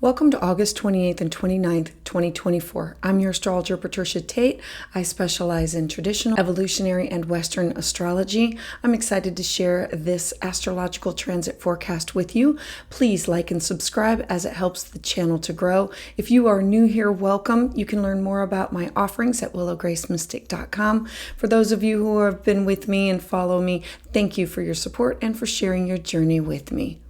Welcome to August 28th and 29th, 2024. I'm your astrologer, Patricia Tate. I specialize in traditional, evolutionary, and Western astrology. I'm excited to share this astrological transit forecast with you. Please like and subscribe as it helps the channel to grow. If you are new here, welcome. You can learn more about my offerings at willowgracemystic.com. For those of you who have been with me and follow me, thank you for your support and for sharing your journey with me.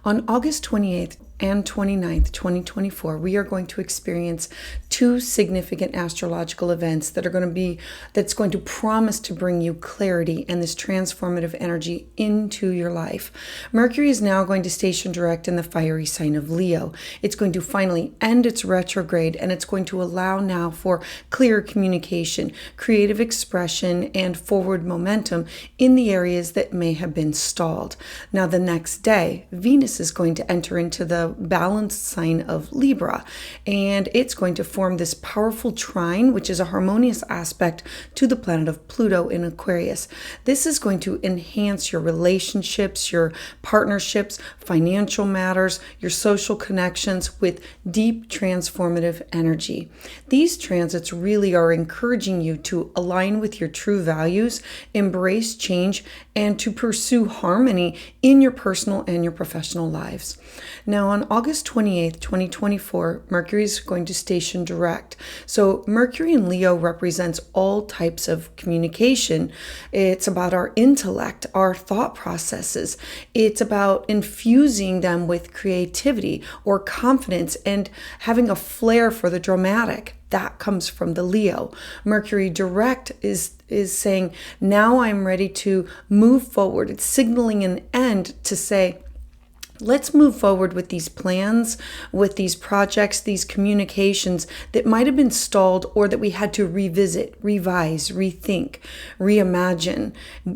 On August 28th and 29th, 2024, we are going to experience two significant astrological events that's going to promise to bring you clarity and this transformative energy into your life. Mercury is now going to station direct in the fiery sign of Leo. It's going to finally end its retrograde, and it's going to allow now for clear communication, creative expression, and forward momentum in the areas that may have been stalled. Now, the next day, Venus is going to enter into the balanced sign of Libra, and it's going to form this powerful trine, which is a harmonious aspect to the planet of Pluto in Aquarius. This is going to enhance your relationships, your partnerships, financial matters, your social connections with deep transformative energy. These transits really are encouraging you to align with your true values, embrace change, and to pursue harmony in your personal and your professional lives. Now, on August 28th, 2024, Mercury is going to station direct. So Mercury in Leo represents all types of communication. It's about our intellect, our thought processes. It's about infusing them with creativity or confidence and having a flair for the dramatic. That comes from the Leo. Mercury direct is saying, now I'm ready to move forward. It's signaling an end to say, let's move forward with these plans, with these projects, these communications that might have been stalled or that we had to revisit, revise, rethink, reimagine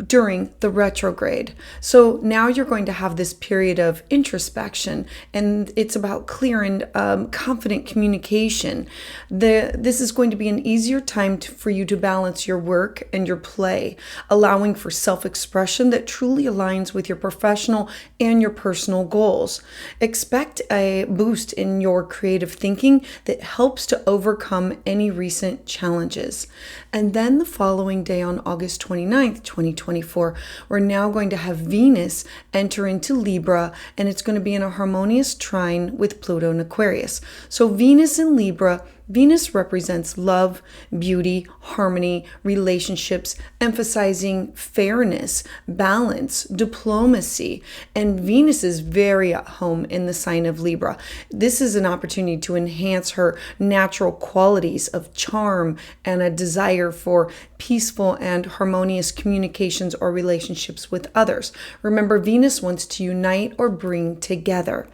during the retrograde. So now you're going to have this period of introspection, and it's about clear and confident communication. This is going to be an easier time for you to balance your work and your play, allowing for self-expression that truly aligns with your professional and your personal goals. Expect a boost in your creative thinking that helps to overcome any recent challenges. And then the following day on August 29th, 2024, we're now going to have Venus enter into Libra, and it's going to be in a harmonious trine with Pluto in Aquarius. So Venus in Libra, Venus represents love, beauty, harmony, relationships, emphasizing fairness, balance, diplomacy, and Venus is very at home in the sign of Libra. This is an opportunity to enhance her natural qualities of charm and a desire for peaceful and harmonious communications or relationships with others. Remember, Venus wants to unite or bring together.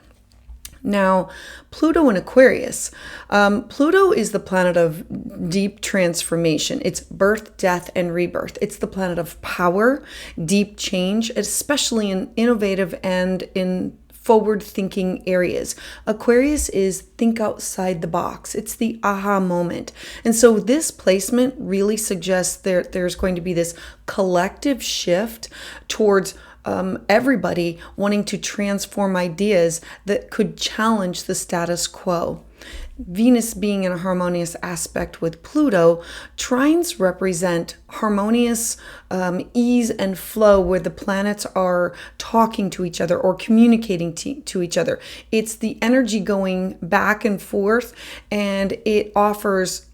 Now, Pluto in Aquarius. Pluto is the planet of deep transformation. It's birth, death, and rebirth. It's the planet of power, deep change, especially in innovative and in forward-thinking areas. Aquarius is think outside the box. It's the aha moment. And so this placement really suggests there's going to be this collective shift towards everybody wanting to transform ideas that could challenge the status quo. Venus being in a harmonious aspect with Pluto, trines represent harmonious ease and flow where the planets are talking to each other or communicating to each other. It's the energy going back and forth, and it offers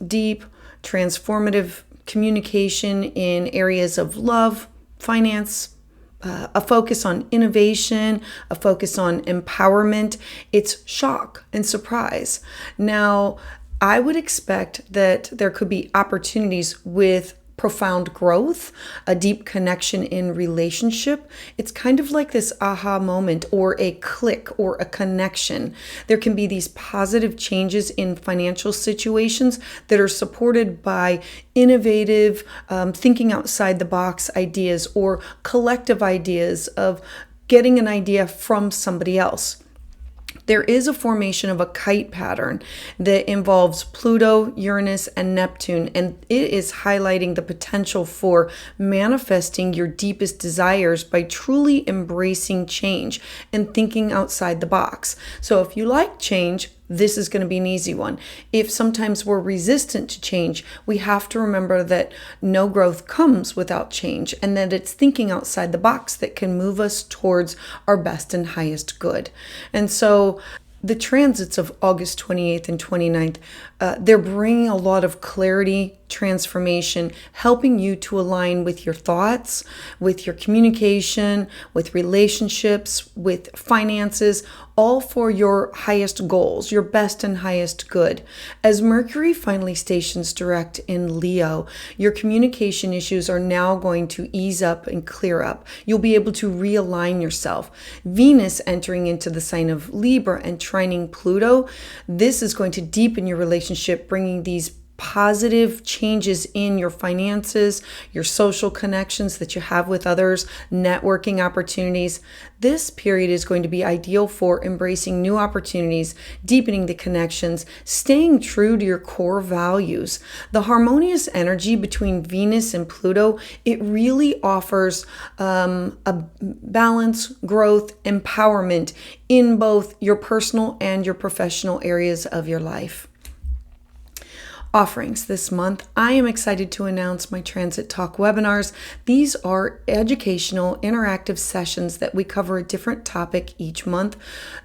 deep, transformative communication in areas of love, finance, a focus on innovation, a focus on empowerment. It's shock and surprise. Now, I would expect that there could be opportunities with profound growth, a deep connection in relationship. It's kind of like this aha moment or a click or a connection. There can be these positive changes in financial situations that are supported by innovative, thinking outside the box ideas or collective ideas of getting an idea from somebody else. There is a formation of a kite pattern that involves Pluto, Uranus, and Neptune, and it is highlighting the potential for manifesting your deepest desires by truly embracing change and thinking outside the box. So if you like change, this is going to be an easy one. If sometimes we're resistant to change, we have to remember that no growth comes without change, and that it's thinking outside the box that can move us towards our best and highest good. And so the transits of August 28th and 29th, they're bringing a lot of clarity, transformation, helping you to align with your thoughts, with your communication, with relationships, with finances, all for your highest goals, your best and highest good. As Mercury finally stations direct in Leo, your communication issues are now going to ease up and clear up. You'll be able to realign yourself. Venus entering into the sign of Libra and trining Pluto, this is going to deepen your relationship, bringing these positive changes in your finances, your social connections that you have with others, networking opportunities. This period is going to be ideal for embracing new opportunities, deepening the connections, staying true to your core values. The harmonious energy between Venus and Pluto, it really offers a balance, growth, empowerment in both your personal and your professional areas of your life. Offerings this month, I am excited to announce my Transit Talk webinars. These are educational, interactive sessions that we cover a different topic each month.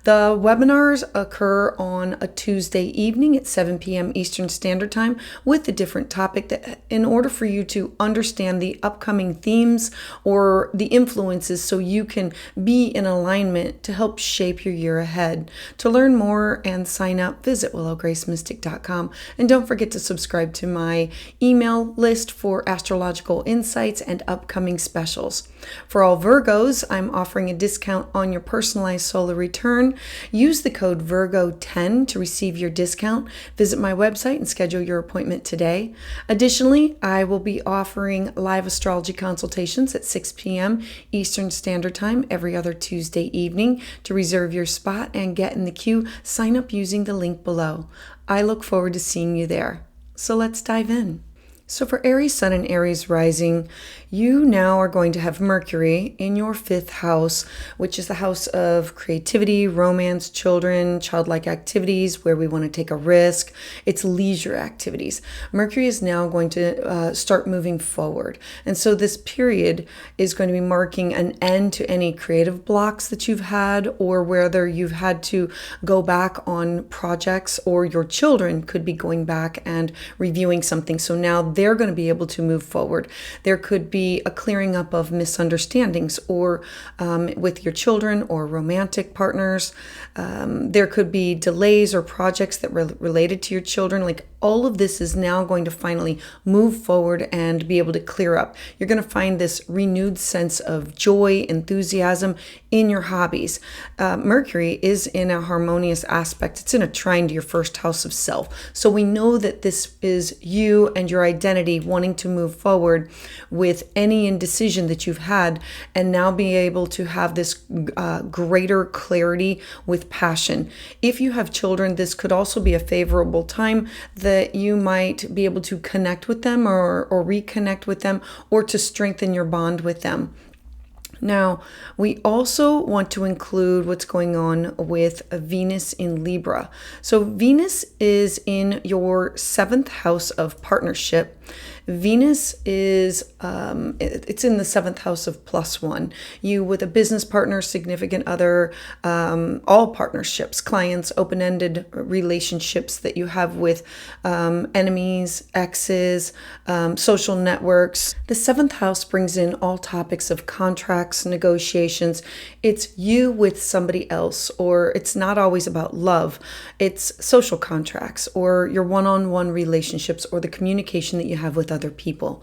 The webinars occur on a Tuesday evening at 7 p.m. Eastern Standard Time with a different topic, that in order for you to understand the upcoming themes or the influences so you can be in alignment to help shape your year ahead. To learn more and sign up, visit willowgracemystic.com, and don't forget to subscribe to my email list for astrological insights and upcoming specials. For all Virgos, I'm offering a discount on your personalized solar return. Use the code Virgo10 to receive your discount. Visit my website and schedule your appointment today. Additionally, I will be offering live astrology consultations at 6 p.m. Eastern Standard Time every other Tuesday evening. To reserve your spot and get in the queue, sign up using the link below. I look forward to seeing you there. So let's dive in. So for Aries Sun and Aries Rising, you now are going to have Mercury in your 5th house, which is the house of creativity, romance, children, childlike activities, where we want to take a risk. It's leisure activities. Mercury is now going to start moving forward. And so this period is going to be marking an end to any creative blocks that you've had, or whether you've had to go back on projects, or your children could be going back and reviewing something. So now they're going to be able to move forward. There could be a clearing up of misunderstandings, or with your children or romantic partners. There could be delays or projects that were related to your children. Like, all of this is now going to finally move forward and be able to clear up. You're going to find this renewed sense of joy, enthusiasm in your hobbies. Mercury is in a harmonious aspect. It's in a trine to your 1st house of self. So we know that this is you and your identity wanting to move forward with any indecision that you've had, and now be able to have this greater clarity with passion. If you have children, this could also be a favorable time that you might be able to connect with them, or reconnect with them, or to strengthen your bond with them. Now, we also want to include what's going on with Venus in Libra. So Venus is in your 7th house of partnership. Venus is, it's in the 7th house of +1. You with a business partner, significant other, all partnerships, clients, open-ended relationships that you have with enemies, exes, social networks. The 7th house brings in all topics of contracts, negotiations. It's you with somebody else, or it's not always about love. It's social contracts, or your one-on-one relationships, or the communication that you have with other people.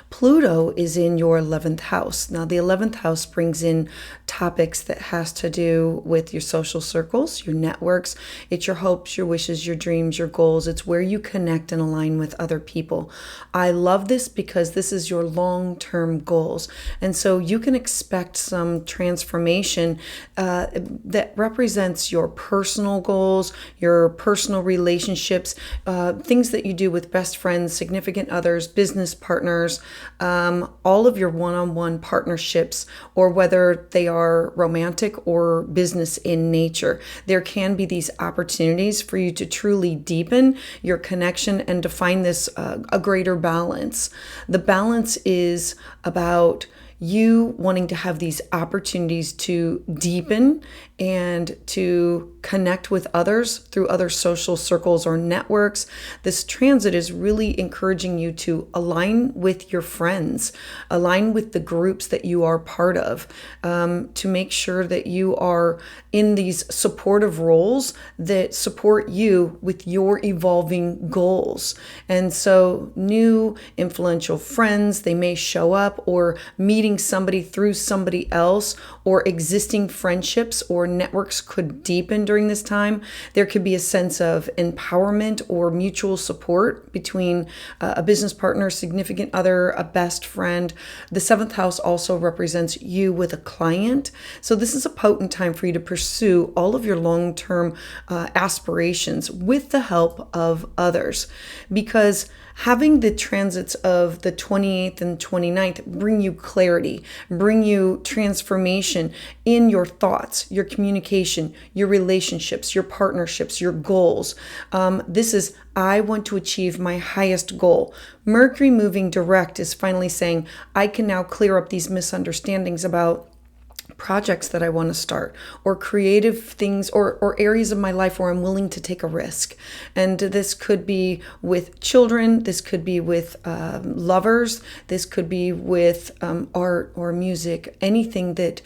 Pluto is in your 11th house. Now, the 11th house brings in topics that has to do with your social circles, your networks. It's your hopes, your wishes, your dreams, your goals. It's where you connect and align with other people. I love this because this is your long-term goals. And so you can expect some transformation that represents your personal goals, your personal relationships, things that you do with best friends, significant others, business partners, all of your one-on-one partnerships, or whether they are romantic or business in nature. There can be these opportunities for you to truly deepen your connection and to find this a greater balance. The balance is about you wanting to have these opportunities to deepen and to connect with others through other social circles or networks. This transit is really encouraging you to align with your friends, align with the groups that you are part of, to make sure that you are in these supportive roles that support you with your evolving goals. And so new influential friends, they may show up, or meeting somebody through somebody else, or existing friendships or networks could deepen during this time. There could be a sense of empowerment or mutual support between a business partner, significant other, a best friend. The 7th house also represents you with a client. So this is a potent time for you to pursue all of your long-term aspirations with the help of others, because having the transits of the 28th and 29th bring you clarity, bring you transformation in your thoughts, your communication, your relationships, your partnerships, your goals. This is, I want to achieve my highest goal. Mercury moving direct is finally saying, I can now clear up these misunderstandings about projects that I want to start, or creative things, or areas of my life where I'm willing to take a risk. And this could be with children, this could be with lovers, this could be with art or music, anything that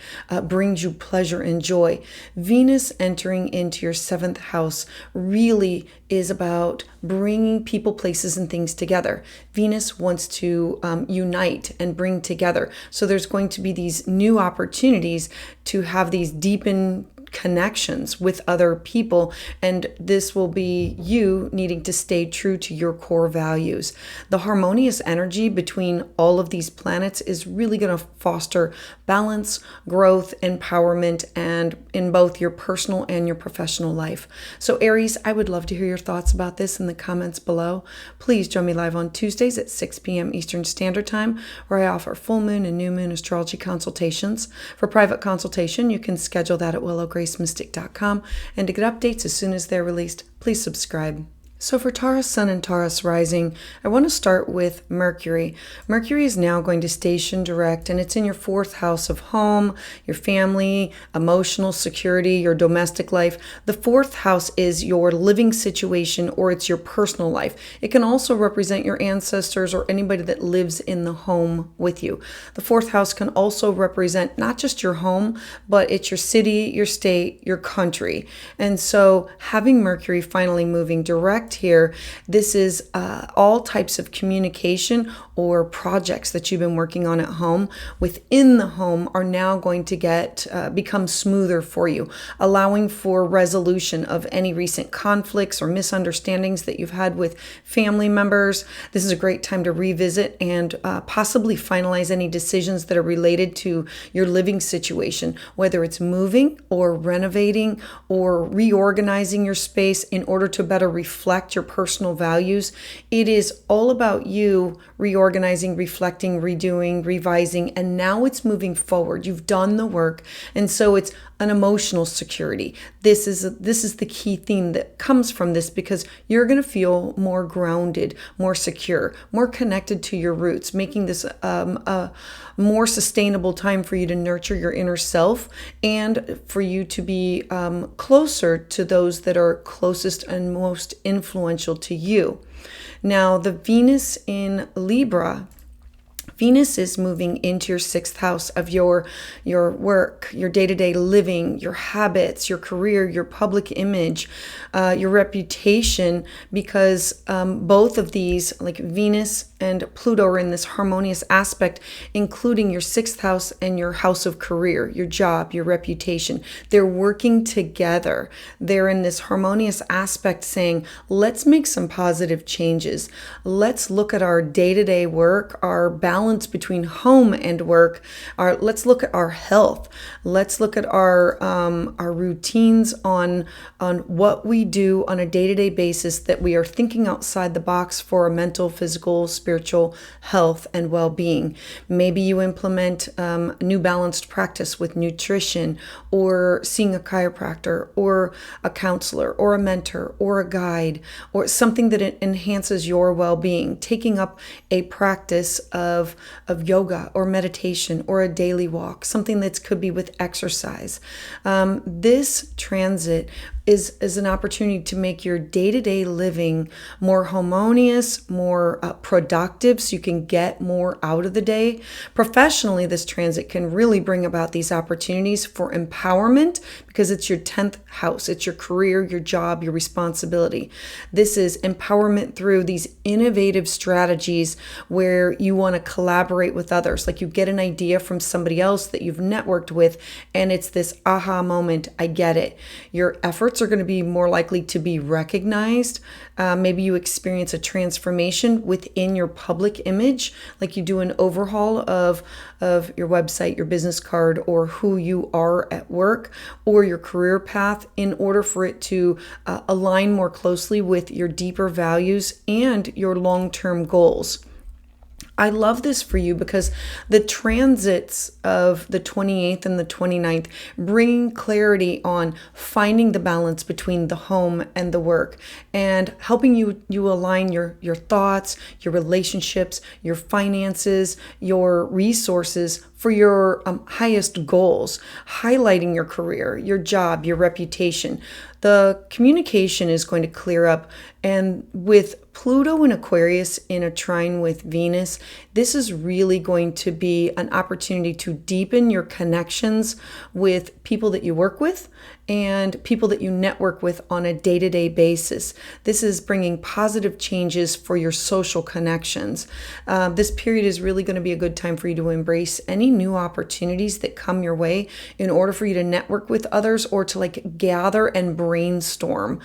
brings you pleasure and joy. Venus entering into your 7th house really is about bringing people, places, and things together. Venus wants to unite and bring together. So there's going to be these new opportunities to have these deepened connections with other people, and this will be you needing to stay true to your core values. The harmonious energy between all of these planets is really going to foster balance, growth, empowerment, and in both your personal and your professional life. So Aries, I would love to hear your thoughts about this in the comments below. Please join me live on Tuesdays at 6 p.m. Eastern Standard Time, where I offer full moon and new moon astrology consultations. For private consultation, you can schedule that at willowgracemystic.com, and to get updates as soon as they're released, please subscribe. So for Taurus Sun and Taurus Rising, I want to start with Mercury. Mercury is now going to station direct, and it's in your 4th house of home, your family, emotional security, your domestic life. The 4th house is your living situation, or it's your personal life. It can also represent your ancestors or anybody that lives in the home with you. The 4th house can also represent not just your home, but it's your city, your state, your country. And so having Mercury finally moving direct here, this is all types of communication or projects that you've been working on at home within the home are now going to become smoother for you, allowing for resolution of any recent conflicts or misunderstandings that you've had with family members. This is a great time to revisit and possibly finalize any decisions that are related to your living situation, whether it's moving or renovating or reorganizing your space in order to better reflect your personal values. It is all about you reorganizing, reflecting, redoing, revising, and now it's moving forward. You've done the work, and so it's an emotional security. This is the key theme that comes from this, because you're going to feel more grounded, more secure, more connected to your roots, making this a more sustainable time for you to nurture your inner self and for you to be closer to those that are closest and most influential to you. Now, the Venus in Libra, Venus is moving into your 6th house of your work, your day-to-day living, your habits, your career, your public image, your reputation, because both of these, like Venus and Pluto, are in this harmonious aspect, including your 6th house and your house of career, your job, your reputation. They're working together. They're in this harmonious aspect saying, let's make some positive changes. Let's look at our day-to-day work, our balance between home and work. Let's look at our health. Let's look at our routines on what we do on a day-to-day basis, that we are thinking outside the box for a mental, physical, spiritual health and well-being. Maybe you implement new balanced practice with nutrition, or seeing a chiropractor, or a counselor, or a mentor, or a guide, or something that enhances your well-being. Taking up a practice of yoga or meditation, or a daily walk, something that could be with exercise. This transit is an opportunity to make your day-to-day living more harmonious, more productive, so you can get more out of the day. Professionally, this transit can really bring about these opportunities for empowerment, because it's your 10th house. It's your career, your job, your responsibility. This is empowerment through these innovative strategies where you want to collaborate with others. Like, you get an idea from somebody else that you've networked with, and it's this aha moment, I get it. Your efforts are going to be more likely to be recognized. Maybe you experience a transformation within your public image, like you do an overhaul of your website, your business card, or who you are at work, or your career path, in order for it to align more closely with your deeper values and your long-term goals. I love this for you because the transits of the 28th and the 29th bring clarity on finding the balance between the home and the work, and helping you align your thoughts, your relationships, your finances, your resources for your highest goals, highlighting your career, your job, your reputation. The communication is going to clear up, and with Pluto and Aquarius in a trine with Venus, this is really going to be an opportunity to deepen your connections with people that you work with and people that you network with on a day-to-day basis. This is bringing positive changes for your social connections. This period is really going to be a good time for you to embrace any new opportunities that come your way, in order for you to network with others, or to gather and brainstorm,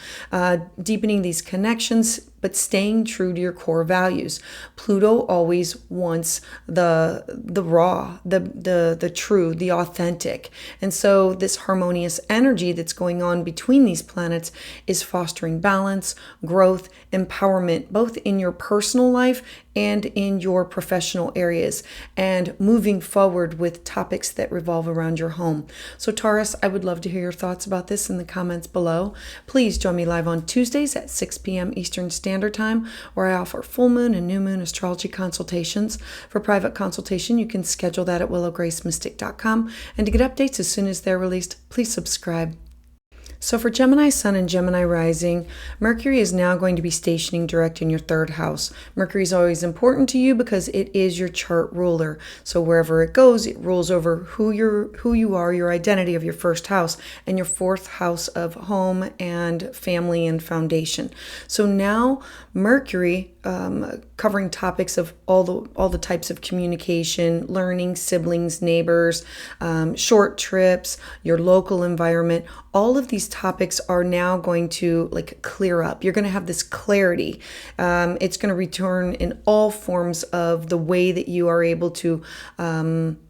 deepening these connections, but staying true to your core values. Pluto always wants the raw, the true, the authentic. And so this harmonious energy that's going on between these planets is fostering balance, growth, empowerment, both in your personal life and in your professional areas, and moving forward with topics that revolve around your home. So Taurus, I would love to hear your thoughts about this in the comments below. Please join me live on Tuesdays at 6 p.m. Eastern Standard Time, where I offer full moon and new moon astrology consultations. For private consultation, you can schedule that at willowgracemystic.com. And to get updates as soon as they're released, please subscribe. So for Gemini Sun and Gemini Rising, Mercury is now going to be stationing direct in your 3rd house. Mercury is always important to you because it is your chart ruler. So wherever it goes, it rules over who you are, your identity of your 1st house, and your 4th house of home and family and foundation. So now Mercury, covering topics of all the types of communication, learning, siblings, neighbors, short trips, your local environment, all of these topics are now going to clear up. You're going to have this clarity. It's going to return in all forms of the way that you are able to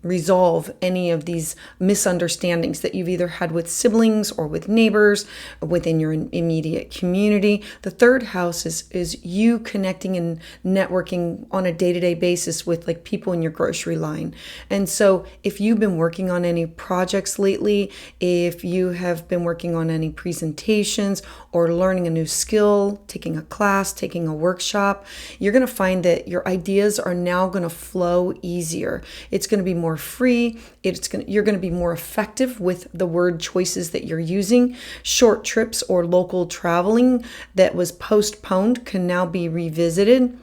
resolve any of these misunderstandings that you've either had with siblings or with neighbors, within your immediate community. The 3rd house is you connecting and networking on a day-to-day basis with people in your grocery line. And so if you've been working on any projects lately, if you have been working on any presentations or learning a new skill, taking a class, taking a workshop, you're going to find that your ideas are now going to flow easier. It's going to be more free. You're going to be more effective with the word choices that you're using. Short trips or local traveling that was postponed can now be revisited.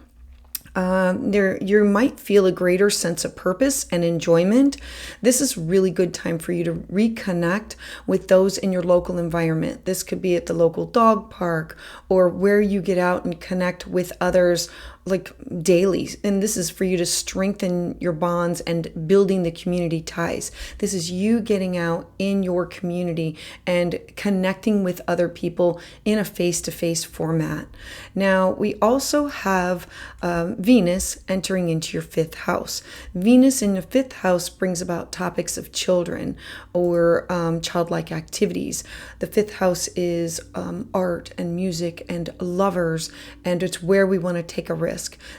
You might feel a greater sense of purpose and enjoyment. This is a really good time for you to reconnect with those in your local environment. This could be at the local dog park or where you get out and connect with others like daily. And this is for you to strengthen your bonds and building the community ties. This is you getting out in your community and connecting with other people in a face-to-face format. Now, we also have Venus entering into your fifth house. Venus in the fifth house brings about topics of children or childlike activities. The fifth house is art and music and lovers, and it's where we want to take a risk.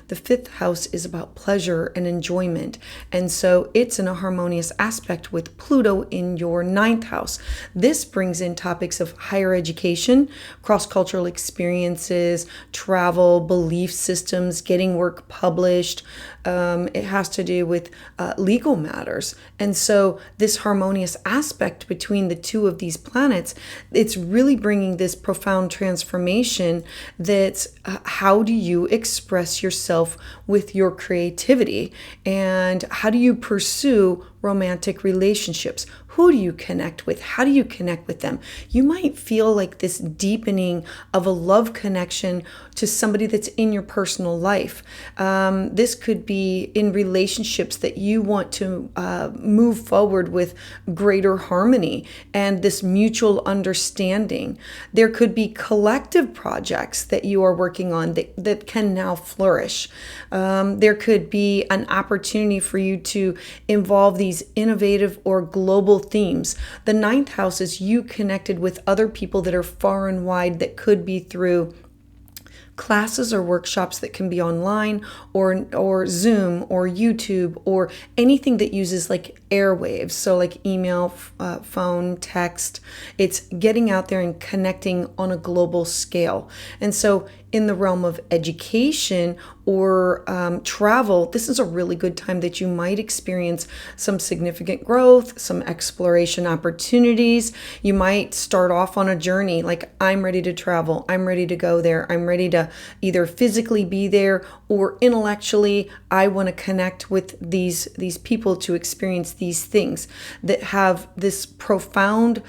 The fifth house is about pleasure and enjoyment, and so it's in a harmonious aspect with Pluto in your ninth house. This brings in topics of higher education, cross-cultural experiences, travel, belief systems, getting work published. It has to do with legal matters. And so this harmonious aspect between the two of these planets, it's really bringing this profound transformation that's how do you express yourself with your creativity, and how do you pursue romantic relationships? Who do you connect with? How do you connect with them? You might feel like this deepening of a love connection to somebody that's in your personal life. This could be in relationships that you want to move forward with greater harmony and this mutual understanding. There could be collective projects that you are working on that can now flourish. There could be an opportunity for you to involve these innovative or global themes. The ninth house is you connected with other people that are far and wide, that could be through classes or workshops that can be online or Zoom or YouTube or anything that uses like airwaves. So like email, phone, text. It's getting out there and connecting on a global scale. And so in the realm of education or travel, this is a really good time that you might experience some significant growth, some exploration opportunities. You might start off on a journey like, I'm ready to travel, I'm ready to go there, I'm ready to either physically be there or intellectually, I want to connect with these people to experience these things that have this profound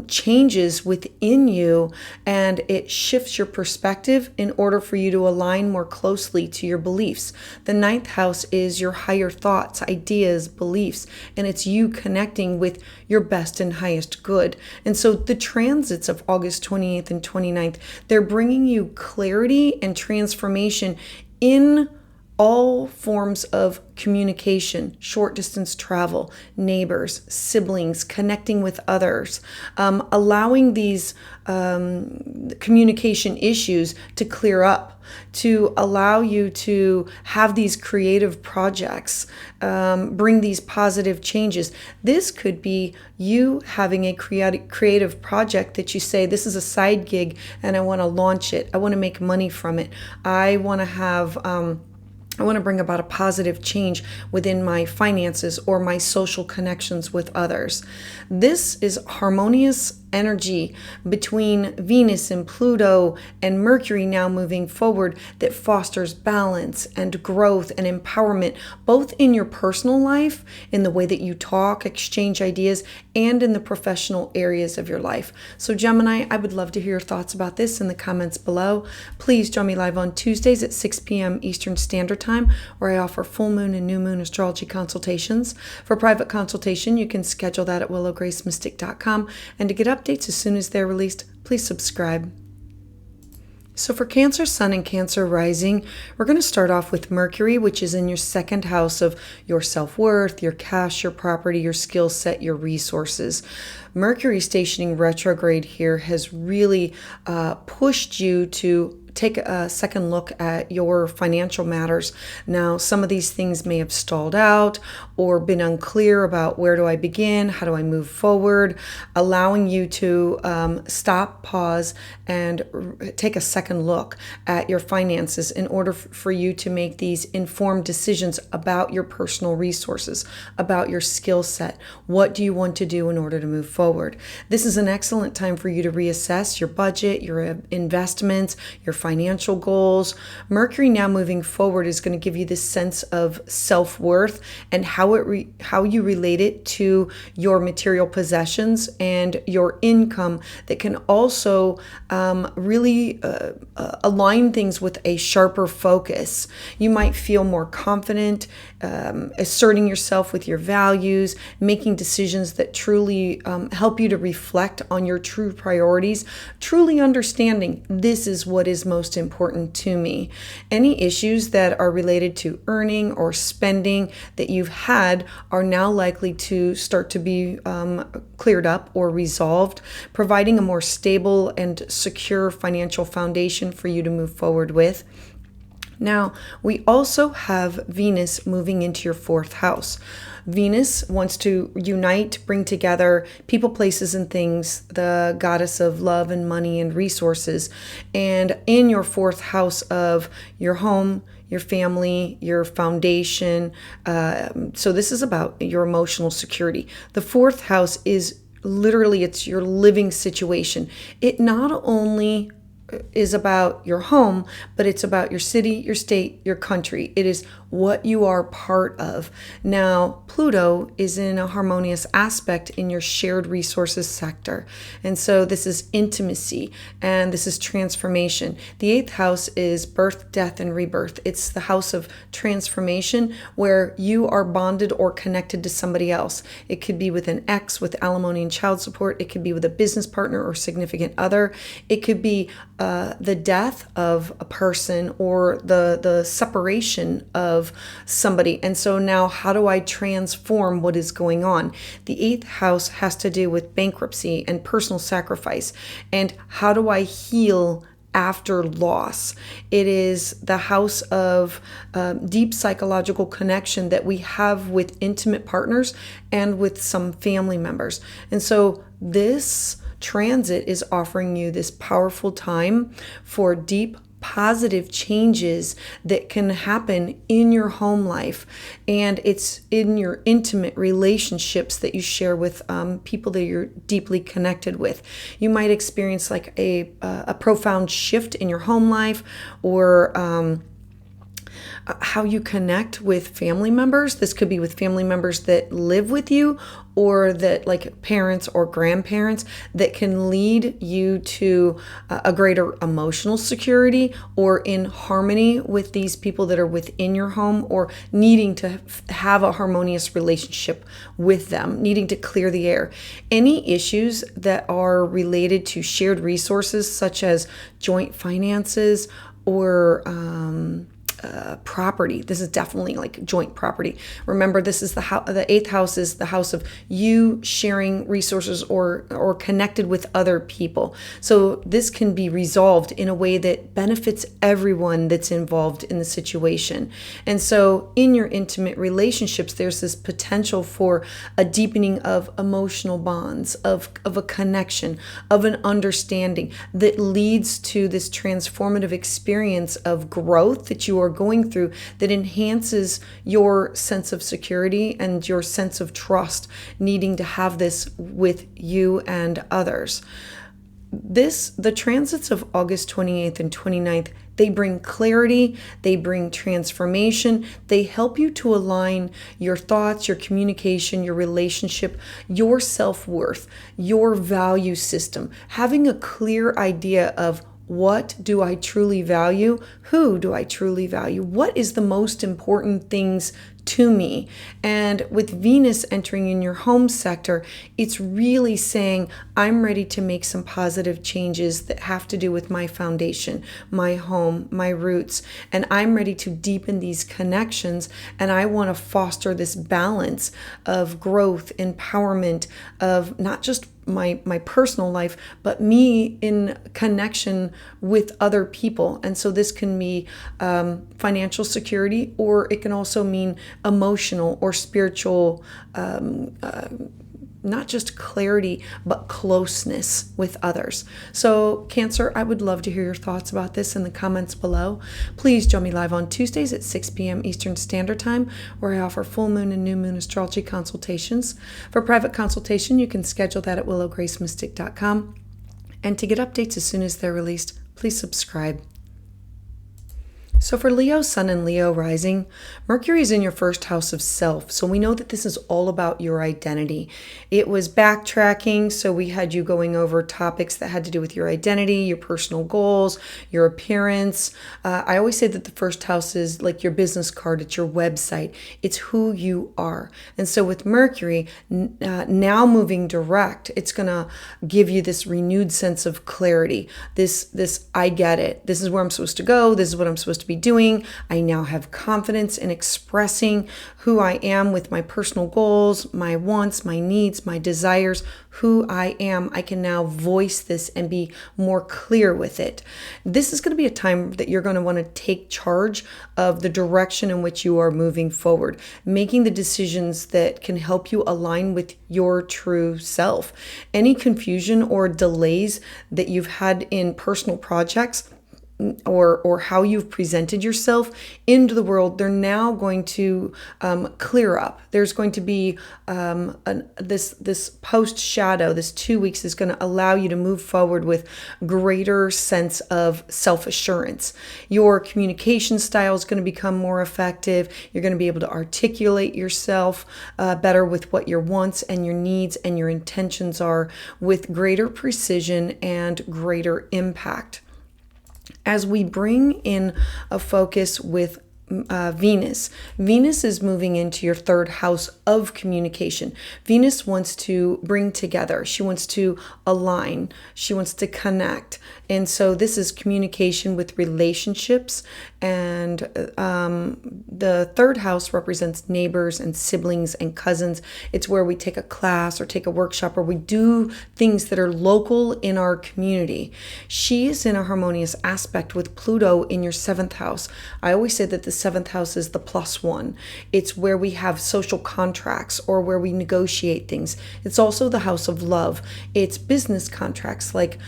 changes within you, and it shifts your perspective in order for you to align more closely to your beliefs. The ninth house is your higher thoughts, ideas, beliefs, and it's you connecting with your best and highest good. And so the transits of August 28th and 29th, they're bringing you clarity and transformation in all forms of communication, short distance travel, neighbors, siblings, connecting with others, allowing these communication issues to clear up, to allow you to have these creative projects, bring these positive changes. This could be you having a creative project that you say, this is a side gig and I want to launch it. I want to make money from it. I want to bring about a positive change within my finances or my social connections with others. This is harmonious energy between Venus and Pluto and Mercury now moving forward that fosters balance and growth and empowerment, both in your personal life, in the way that you talk, exchange ideas, and in the professional areas of your life. So Gemini, I would love to hear your thoughts about this in the comments below. Please join me live on Tuesdays at 6 p.m. Eastern Standard Time, where I offer full moon and new moon astrology consultations. For private consultation, you can schedule that at willowgracemystic.com, and to get updates as soon as they're released, please subscribe. So for Cancer Sun and Cancer Rising, we're going to start off with Mercury, which is in your second house of your self-worth, your cash, your property, your skill set, your resources. Mercury stationing retrograde here has really pushed you to take a second look at your financial matters. Now, some of these things may have stalled out or been unclear about where do I begin, how do I move forward, allowing you to stop, pause, and take a second look at your finances in order for you to make these informed decisions about your personal resources, about your skill set. What do you want to do in order to move forward? This is an excellent time for you to reassess your budget, your investments, your financial goals. Mercury now moving forward is going to give you this sense of self-worth and how you relate it to your material possessions and your income that can also really align things with a sharper focus. You might feel more confident, asserting yourself with your values, making decisions that truly help you to reflect on your true priorities, truly understanding this is what is most important to me. Any issues that are related to earning or spending that you've had are now likely to start to be cleared up or resolved, providing a more stable and secure financial foundation for you to move forward with. Now, we also have Venus moving into your 4th house. Venus wants to unite, bring together people, places, and things, the goddess of love and money and resources. And in your 4th house of your home, your family, your foundation. So this is about your emotional security. The 4th house is literally, it's your living situation. It not only is about your home, but it's about your city, your state, your country. It is what you are part of. Now, Pluto is in a harmonious aspect in your shared resources sector. And so this is intimacy and this is transformation. The 8th house is birth, death, and rebirth. It's the house of transformation where you are bonded or connected to somebody else. It could be with an ex, with alimony and child support. It could be with a business partner or significant other. It could be the death of a person or the separation of somebody. And so now how do I transform what is going on? The 8th house has to do with bankruptcy and personal sacrifice. And how do I heal after loss? It is the house of deep psychological connection that we have with intimate partners and with some family members. And so this transit is offering you this powerful time for deep positive changes that can happen in your home life, and it's in your intimate relationships that you share with people that you're deeply connected with. You might experience like a profound shift in your home life, or how you connect with family members. This could be with family members that live with you, or that like parents or grandparents, that can lead you to a greater emotional security or in harmony with these people that are within your home, or needing to have a harmonious relationship with them, needing to clear the air. Any issues that are related to shared resources, such as joint finances or property. This is definitely like joint property. Remember, this is the 8th house is the house of you sharing resources or connected with other people. So this can be resolved in a way that benefits everyone that's involved in the situation. And so in your intimate relationships, there's this potential for a deepening of emotional bonds, of a connection, of an understanding that leads to this transformative experience of growth that you are going through, that enhances your sense of security and your sense of trust, needing to have this with you and others. The transits of August 28th and 29th, they bring clarity, they bring transformation, they help you to align your thoughts, your communication, your relationship, your self-worth, your value system, having a clear idea of what do I truly value? Who do I truly value? What is the most important things to me? And with Venus entering in your home sector, it's really saying, I'm ready to make some positive changes that have to do with my foundation, my home, my roots, and I'm ready to deepen these connections, and I want to foster this balance of growth, empowerment, of not just my personal life, but me in connection with other people. And so this can be financial security, or it can also mean emotional or spiritual, not just clarity, but closeness with others. So Cancer, I would love to hear your thoughts about this in the comments below. Please join me live on Tuesdays at 6 p.m. Eastern Standard Time, where I offer full moon and new moon astrology consultations. For private consultation, you can schedule that at willowgracemystic.com. And to get updates as soon as they're released, please subscribe. So for Leo Sun and Leo Rising, Mercury is in your first house of self. So we know that this is all about your identity. It was backtracking. So we had you going over topics that had to do with your identity, your personal goals, your appearance. I always say that the first house is like your business card. It's your website. It's who you are. And so with Mercury, now moving direct, it's going to give you this renewed sense of clarity. This I get it. This is where I'm supposed to go. This is what I'm supposed to be doing. I now have confidence in expressing who I am with my personal goals, my wants, my needs, my desires, who I am. I can now voice this and be more clear with it. This is going to be a time that you're going to want to take charge of the direction in which you are moving forward, making the decisions that can help you align with your true self. Any confusion or delays that you've had in personal projects or how you've presented yourself into the world, they're now going to clear up. There's going to be this post shadow. This 2 weeks is going to allow you to move forward with greater sense of self-assurance. Your communication style is going to become more effective. You're going to be able to articulate yourself better with what your wants and your needs and your intentions are, with greater precision and greater impact. As we bring in a focus with Venus is moving into your third house of communication. Venus wants to bring together. She wants to align. She wants to connect. And so this is communication with relationships. And the third house represents neighbors and siblings and cousins. It's where we take a class or take a workshop, or we do things that are local in our community. She is in a harmonious aspect with Pluto in your seventh house. I always say that the seventh house is the +1. It's where we have social contracts or where we negotiate things. It's also the house of love. It's business contracts like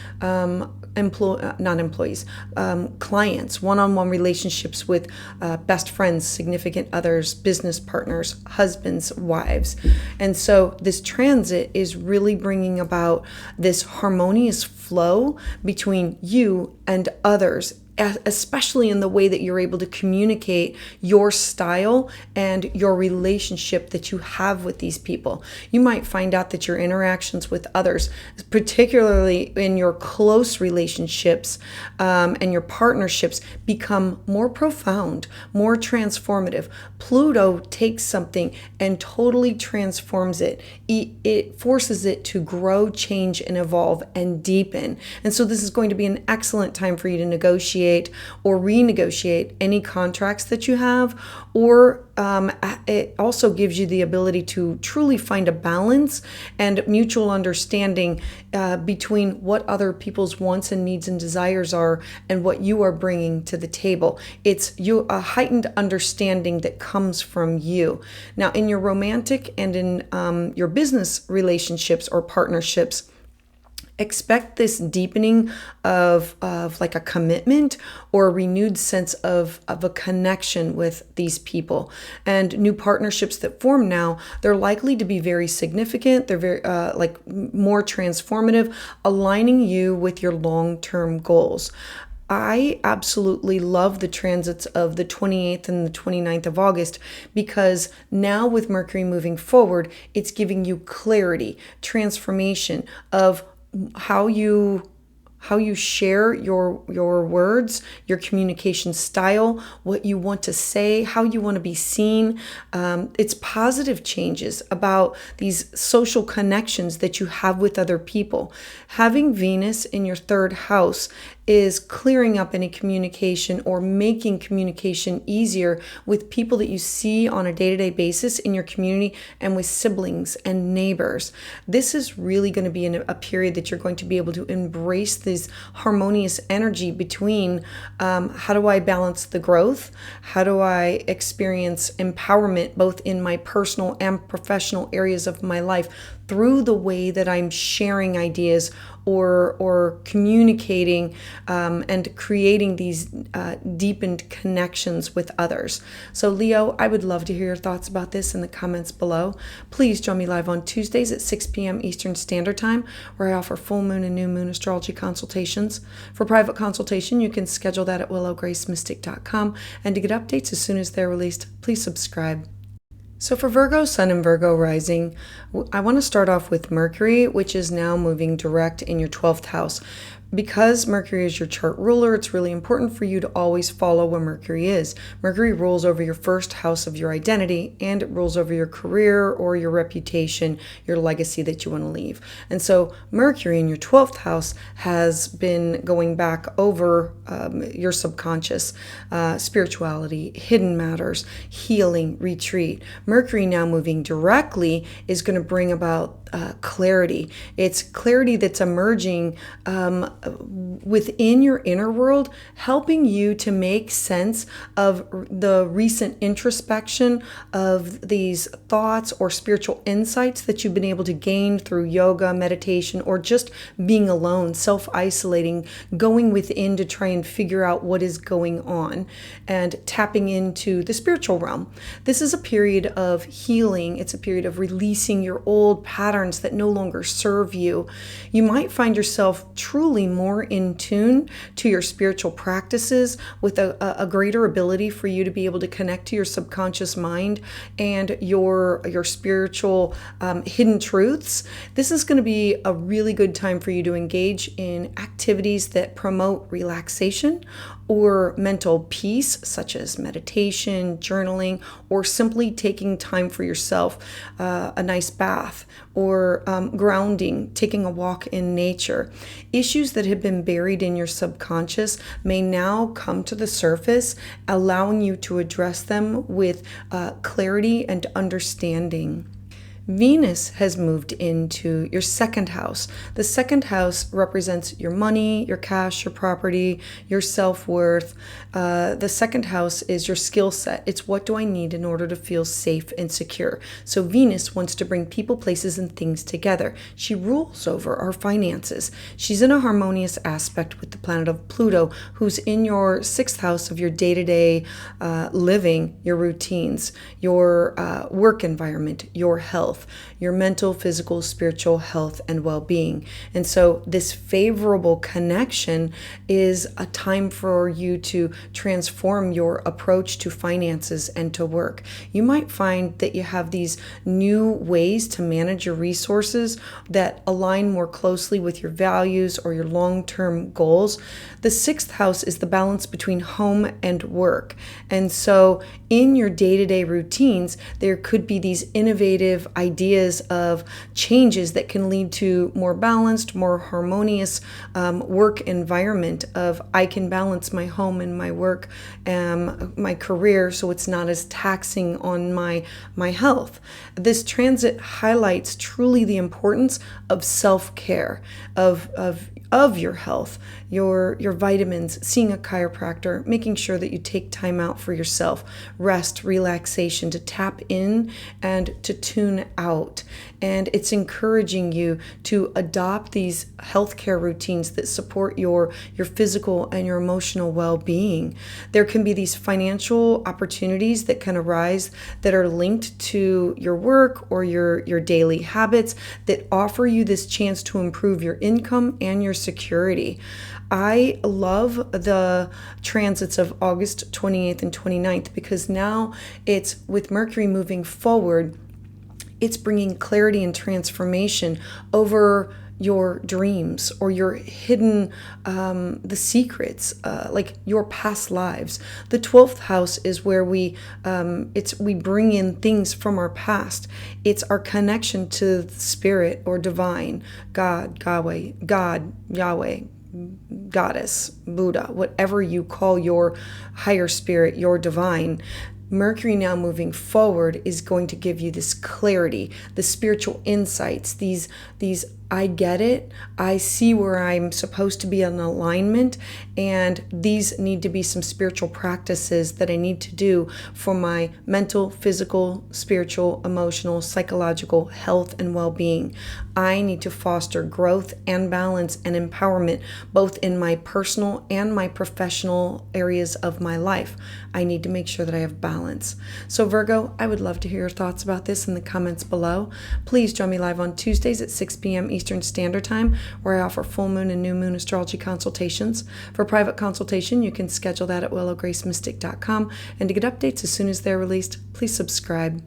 clients, one-on-one relationships with best friends, significant others, business partners, husbands, wives. And so this transit is really bringing about this harmonious flow between you and others, especially in the way that you're able to communicate your style and your relationship that you have with these people. You might find out that your interactions with others, particularly in your close relationships and your partnerships, become more profound, more transformative. Pluto takes something and totally transforms it. It forces it to grow, change, and evolve and deepen. And so this is going to be an excellent time for you to negotiate or renegotiate any contracts that you have, or it also gives you the ability to truly find a balance and mutual understanding between what other people's wants and needs and desires are and what you are bringing to the table. It's a heightened understanding that comes from you. Now, in your romantic and in your business relationships or partnerships, expect this deepening of like a commitment or a renewed sense of a connection with these people. And new partnerships that form now, they're likely to be very significant. They're very like more transformative, aligning you with your long-term goals. I absolutely love the transits of the 28th and the 29th of August, because now with Mercury moving forward, it's giving you clarity, transformation of how you share your words, your communication style, what you want to say, how you want to be seen. It's positive changes about these social connections that you have with other people. Having Venus in your third house is clearing up any communication or making communication easier with people that you see on a day-to-day basis in your community and with siblings and neighbors. This is really going to be in a period that you're going to be able to embrace this harmonious energy between how do I balance the growth? How do I experience empowerment both in my personal and professional areas of my life through the way that I'm sharing ideas or communicating and creating these deepened connections with others. So Leo, I would love to hear your thoughts about this in the comments below. Please join me live on Tuesdays at 6 p.m. Eastern Standard Time, where I offer full moon and new moon astrology consultations. For private consultation, you can schedule that at willowgracemystic.com, and to get updates as soon as they're released, please subscribe. So for Virgo Sun and Virgo Rising, I want to start off with Mercury, which is now moving direct in your 12th house. Because Mercury is your chart ruler, it's really important for you to always follow where Mercury is. Mercury rules over your first house of your identity, and it rules over your career or your reputation, your legacy that you want to leave. And so Mercury in your 12th house has been going back over your subconscious, spirituality, hidden matters, healing, retreat. Mercury now moving directly is going to bring about clarity. It's clarity that's emerging within your inner world, helping you to make sense of the recent introspection of these thoughts or spiritual insights that you've been able to gain through yoga, meditation, or just being alone, self-isolating, going within to try and figure out what is going on and tapping into the spiritual realm. This is a period of healing. It's a period of releasing your old patterns that no longer serve you. You might find yourself truly more in tune to your spiritual practices, with a greater ability for you to be able to connect to your subconscious mind and your spiritual hidden truths. This is going to be a really good time for you to engage in activities that promote relaxation or mental peace, such as meditation, journaling, or simply taking time for yourself, a nice bath, or grounding, taking a walk in nature. Issues that have been buried in your subconscious may now come to the surface, allowing you to address them with clarity and understanding. Venus has moved into your second house. The second house represents your money, your cash, your property, your self-worth. The second house is your skill set. It's what do I need in order to feel safe and secure. So Venus wants to bring people, places, and things together. She rules over our finances. She's in a harmonious aspect with the planet of Pluto, who's in your sixth house of your day-to-day living, your routines, your work environment, your health, your mental, physical, spiritual health and well-being. And so this favorable connection is a time for you to transform your approach to finances and to work. You might find that you have these new ways to manage your resources that align more closely with your values or your long-term goals. The sixth house is the balance between home and work. And so in your day-to-day routines, there could be these innovative ideas of changes that can lead to more balanced, more harmonious work environment of I can balance my home and my work, my career, so it's not as taxing on my health. This transit highlights truly the importance of self-care, of your health, your vitamins, seeing a chiropractor, making sure that you take time out for yourself, rest, relaxation, to tap in and to tune out. And it's encouraging you to adopt these healthcare routines that support your physical and your emotional well-being. There can be these financial opportunities that can arise that are linked to your work or your daily habits that offer you this chance to improve your income and your security. I love the transits of August 28th and 29th because now it's with Mercury moving forward, it's bringing clarity and transformation over your dreams or your hidden, the secrets, like your past lives. The 12th house is where we bring in things from our past. It's our connection to the spirit or divine, God, Yahweh, Goddess, Buddha, whatever you call your higher spirit, your divine. Mercury now moving forward is going to give you this clarity, the spiritual insights, these I get it. I see where I'm supposed to be in alignment, and these need to be some spiritual practices that I need to do for my mental, physical, spiritual, emotional, psychological health and well-being. I need to foster growth and balance and empowerment both in my personal and my professional areas of my life. I need to make sure that I have balance. So Virgo, I would love to hear your thoughts about this in the comments below. Please join me live on Tuesdays at 6 p.m. Eastern Standard Time, where I offer full moon and new moon astrology consultations. For private consultation, you can schedule that at willowgracemystic.com. And to get updates as soon as they're released, please subscribe.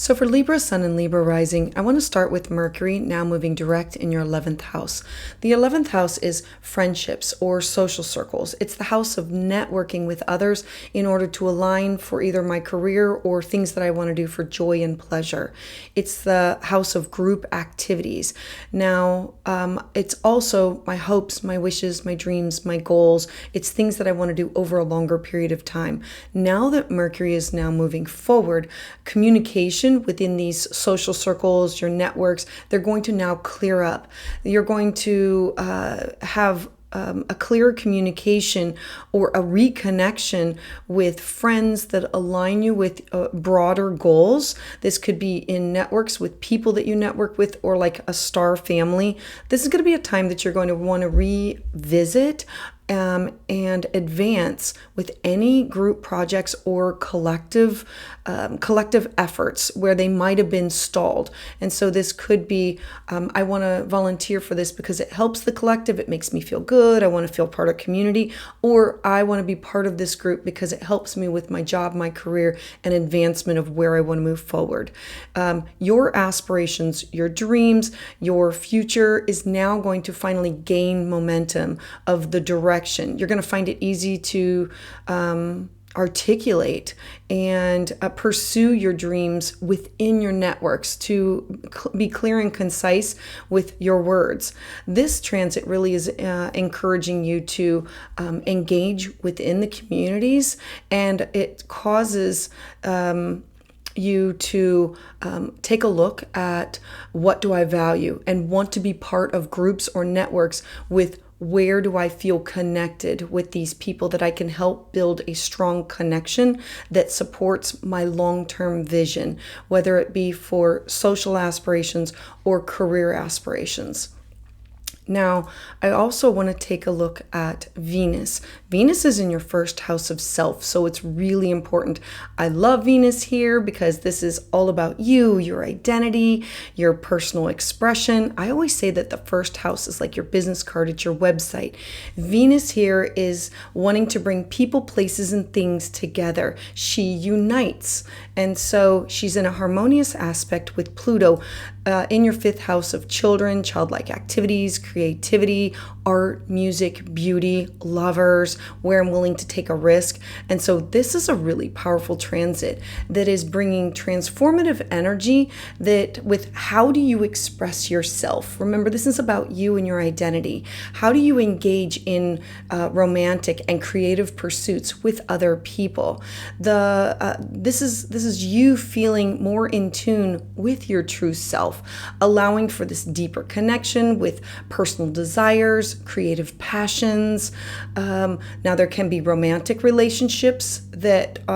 So for Libra Sun and Libra Rising, I want to start with Mercury now moving direct in your 11th house. The 11th house is friendships or social circles. It's the house of networking with others in order to align for either my career or things that I want to do for joy and pleasure. It's the house of group activities. Now, it's also my hopes, my wishes, my dreams, my goals. It's things that I want to do over a longer period of time. Now that Mercury is now moving forward, communication within these social circles, your networks, they're going to now clear up. You're going to have a clearer communication or a reconnection with friends that align you with broader goals. This could be in networks with people that you network with, or like a star family. This is going to be a time that you're going to want to revisit and advance with any group projects or collective efforts where they might have been stalled. And so this could be, I want to volunteer for this because it helps the collective. It makes me feel good. I want to feel part of community, or I want to be part of this group because it helps me with my job, my career, and advancement of where I want to move forward. Your aspirations, your dreams, your future is now going to finally gain momentum of the direction. You're going to find it easy to articulate and pursue your dreams within your networks, to be clear and concise with your words. This transit really is encouraging you to engage within the communities, and it causes you to take a look at what do I value and want to be part of groups or networks with. Where do I feel connected with these people that I can help build a strong connection that supports my long-term vision, whether it be for social aspirations or career aspirations. Now, I also want to take a look at Venus. Venus is in your first house of self, so it's really important. I love Venus here because this is all about you, your identity, your personal expression. I always say that the first house is like your business card, it's your website. Venus here is wanting to bring people, places, and things together. She unites, and so she's in a harmonious aspect with Pluto in your fifth house of children, childlike activities, creativity, art, music, beauty, lovers, where I'm willing to take a risk. And so this is a really powerful transit that is bringing transformative energy that with how do you express yourself? Remember, this is about you and your identity. How do you engage in romantic and creative pursuits with other people? This is you feeling more in tune with your true self, allowing for this deeper connection with personal desires, creative passions. Now there can be romantic relationships that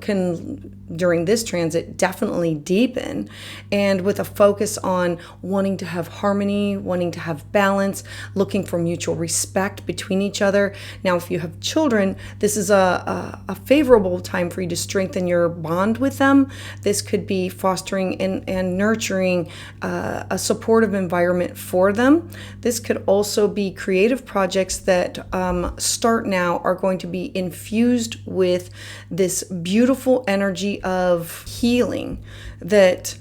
can, during this transit, definitely deepen, and with a focus on wanting to have harmony, wanting to have balance, looking for mutual respect between each other. Now, if you have children, this is a favorable time for you to strengthen your bond with them. This could be fostering and nurturing a supportive environment for them. This could also be creative projects that start now are going to be infused with this beautiful energy of healing that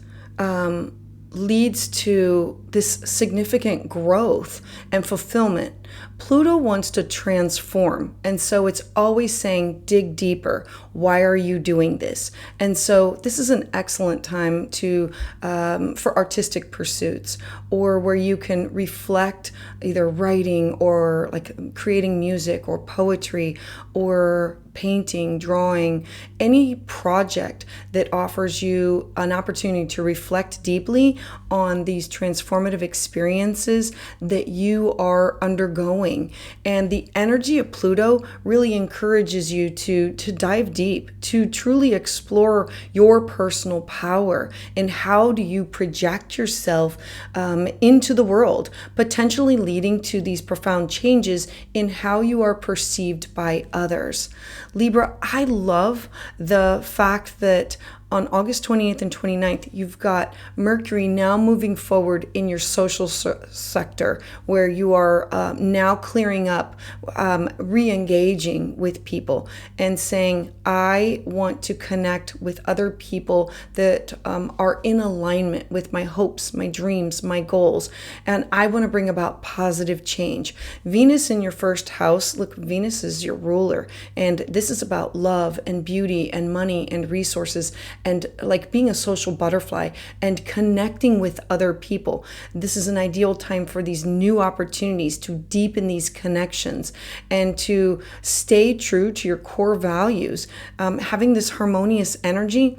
leads to this significant growth and fulfillment. Pluto wants to transform. And so it's always saying, dig deeper. Why are you doing this? And so this is an excellent time for artistic pursuits, or where you can reflect, either writing or like creating music or poetry or painting, drawing, any project that offers you an opportunity to reflect deeply on these transformative experiences that you are undergoing. And the energy of Pluto really encourages you to dive deep, to truly explore your personal power and how do you project yourself into the world, potentially leading to these profound changes in how you are perceived by others. Libra, I love the fact that on August 28th and 29th, you've got Mercury now moving forward in your social sector, where you are now clearing up, re-engaging with people and saying, I want to connect with other people that are in alignment with my hopes, my dreams, my goals, and I want to bring about positive change. Venus in your first house, look, Venus is your ruler, and this is about love and beauty and money and resources, and like being a social butterfly and connecting with other people. This is an ideal time for these new opportunities to deepen these connections and to stay true to your core values. Having this harmonious energy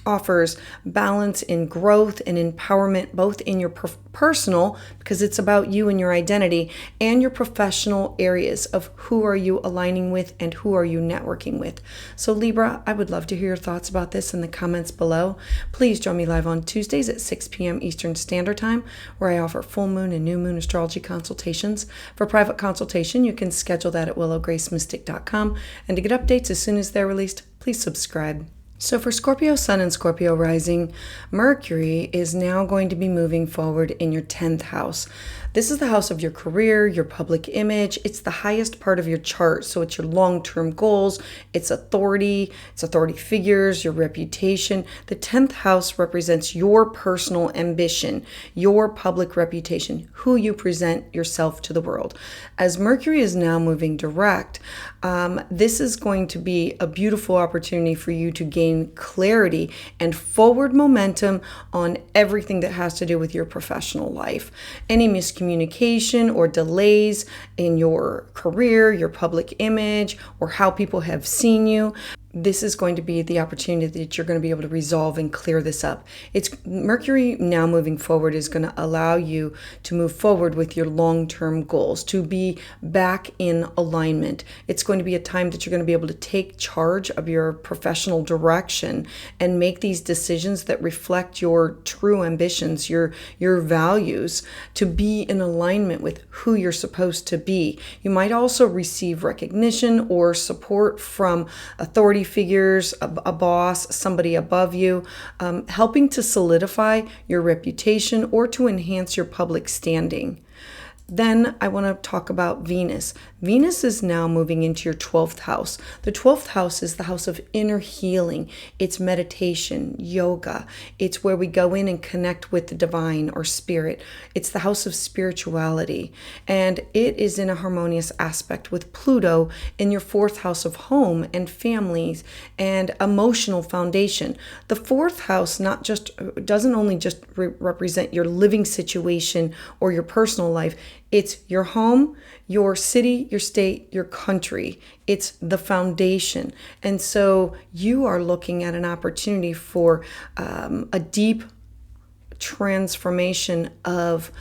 offers balance in growth and empowerment, both in your personal, because it's about you and your identity, and your professional areas of who are you aligning with and who are you networking with. So Libra, I would love to hear your thoughts about this in the comments below. Please join me live on Tuesdays at 6 p.m. Eastern Standard Time, where I offer full moon and new moon astrology consultations. For private consultation, you can schedule that at willowgracemystic.com, and to get updates as soon as they're released, please subscribe. So for Scorpio Sun and Scorpio Rising, Mercury is now going to be moving forward in your 10th house. This is the house of your career, your public image. It's the highest part of your chart. So it's your long-term goals, it's authority figures, your reputation. The 10th house represents your personal ambition, your public reputation, who you present yourself to the world. As Mercury is now moving direct, this is going to be a beautiful opportunity for you to gain clarity and forward momentum on everything that has to do with your professional life. Any miscommunication or delays in your career, your public image, or how people have seen you, this is going to be the opportunity that you're going to be able to resolve and clear this up. It's Mercury now moving forward is going to allow you to move forward with your long-term goals, to be back in alignment. It's going to be a time that you're going to be able to take charge of your professional direction and make these decisions that reflect your true ambitions, your values, to be in alignment with who you're supposed to be. You might also receive recognition or support from authority figures, a boss, somebody above you, helping to solidify your reputation or to enhance your public standing. Then I want to talk about Venus. Venus is now moving into your 12th house. The 12th house is the house of inner healing. It's meditation, yoga. It's where we go in and connect with the divine or spirit. It's the house of spirituality. And it is in a harmonious aspect with Pluto in your 4th house of home and families and emotional foundation. The 4th house doesn't only just represent your living situation or your personal life. It's your home, your city, your state, your country. It's the foundation. And so you are looking at an opportunity for a deep transformation of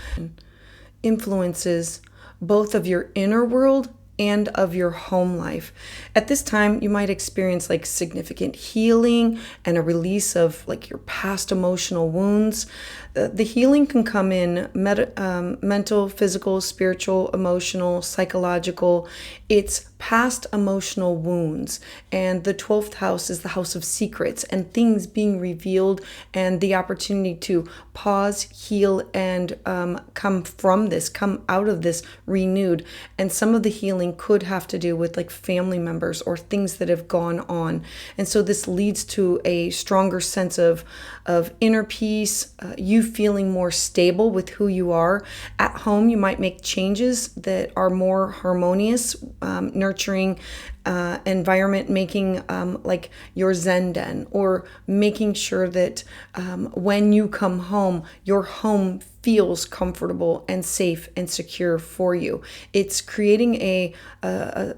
influences, both of your inner world and of your home life. At this time, you might experience like significant healing and a release of like your past emotional wounds. The healing can come in mental, physical, spiritual, emotional, psychological. It's past emotional wounds. And the 12th house is the house of secrets and things being revealed and the opportunity to pause, heal, and come out of this renewed. And some of the healing could have to do with like family members or things that have gone on. And so this leads to a stronger sense of inner peace. You feeling more stable with who you are. At home, you might make changes that are more harmonious, nurturing environment, making like your Zen den, or making sure that when you come home, your home feels comfortable and safe and secure for you. It's creating a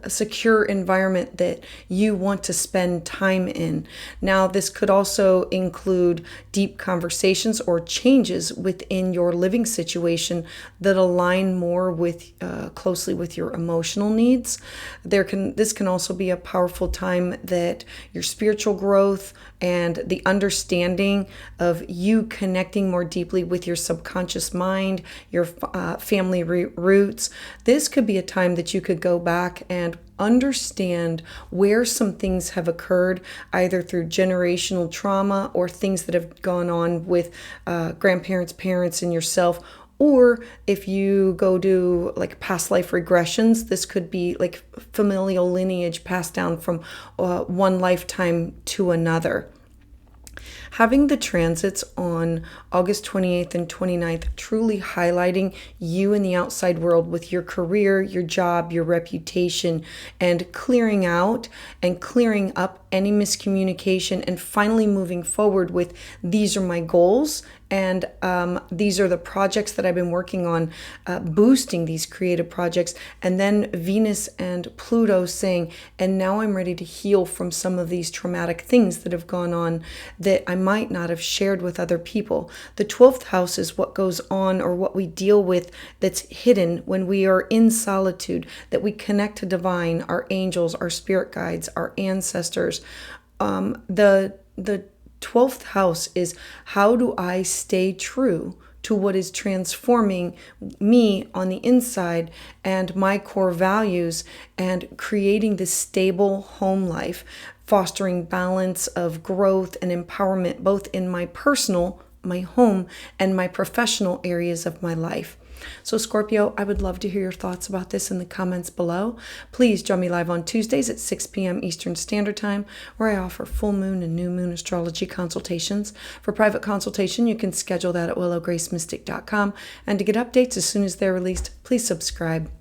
secure environment that you want to spend time in. Now, this could also include deep conversations or changes within your living situation that align more with closely with your emotional needs. This can also be a powerful time that your spiritual growth and the understanding of you connecting more deeply with your subconscious mind, your family roots. This could be a time that you could go back and understand where some things have occurred, either through generational trauma or things that have gone on with grandparents, parents, and yourself. Or if you go to like past life regressions, this could be like familial lineage passed down from one lifetime to another. Having the transits on August 28th and 29th truly highlighting you in the outside world with your career, your job, your reputation, and clearing out and clearing up any miscommunication and finally moving forward with these are my goals and these are the projects that I've been working on, boosting these creative projects. And then Venus and Pluto saying, and now I'm ready to heal from some of these traumatic things that have gone on that I might not have shared with other people. The 12th house is what goes on or what we deal with that's hidden when we are in solitude, that we connect to divine, our angels, our spirit guides, our ancestors. The 12th house is, how do I stay true to what is transforming me on the inside and my core values and creating this stable home life, fostering balance of growth and empowerment both in my personal, my home, and my professional areas of my life. So Scorpio, I would love to hear your thoughts about this in the comments below. Please join me live on Tuesdays at 6 p.m. Eastern Standard Time, where I offer full moon and new moon astrology consultations. For private consultation, you can schedule that at willowgracemystic.com. And to get updates as soon as they're released, please subscribe.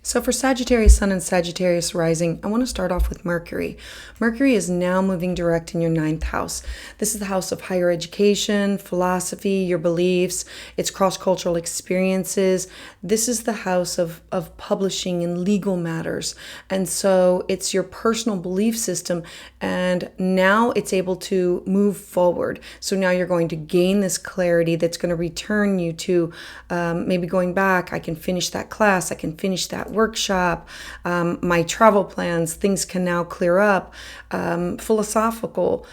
So for Sagittarius Sun and Sagittarius Rising, I want to start off with Mercury. Mercury is now moving direct in your 9th house. This is the house of higher education, philosophy, your beliefs, its cross-cultural experiences. This is the house of publishing and legal matters. And so it's your personal belief system, and now it's able to move forward. So now you're going to gain this clarity that's going to return you to maybe going back, I can finish that class, I can finish that workshop, my travel plans, things can now clear up, philosophical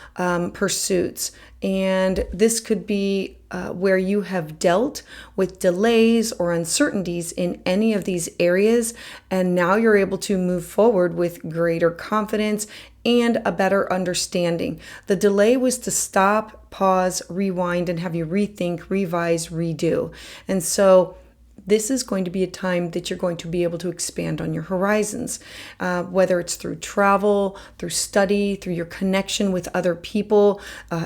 pursuits. And this could be where you have dealt with delays or uncertainties in any of these areas, and now you're able to move forward with greater confidence and a better understanding. The delay was to stop, pause, rewind, and have you rethink, revise, redo. And so this is going to be a time that you're going to be able to expand on your horizons, whether it's through travel, through study, through your connection with other people,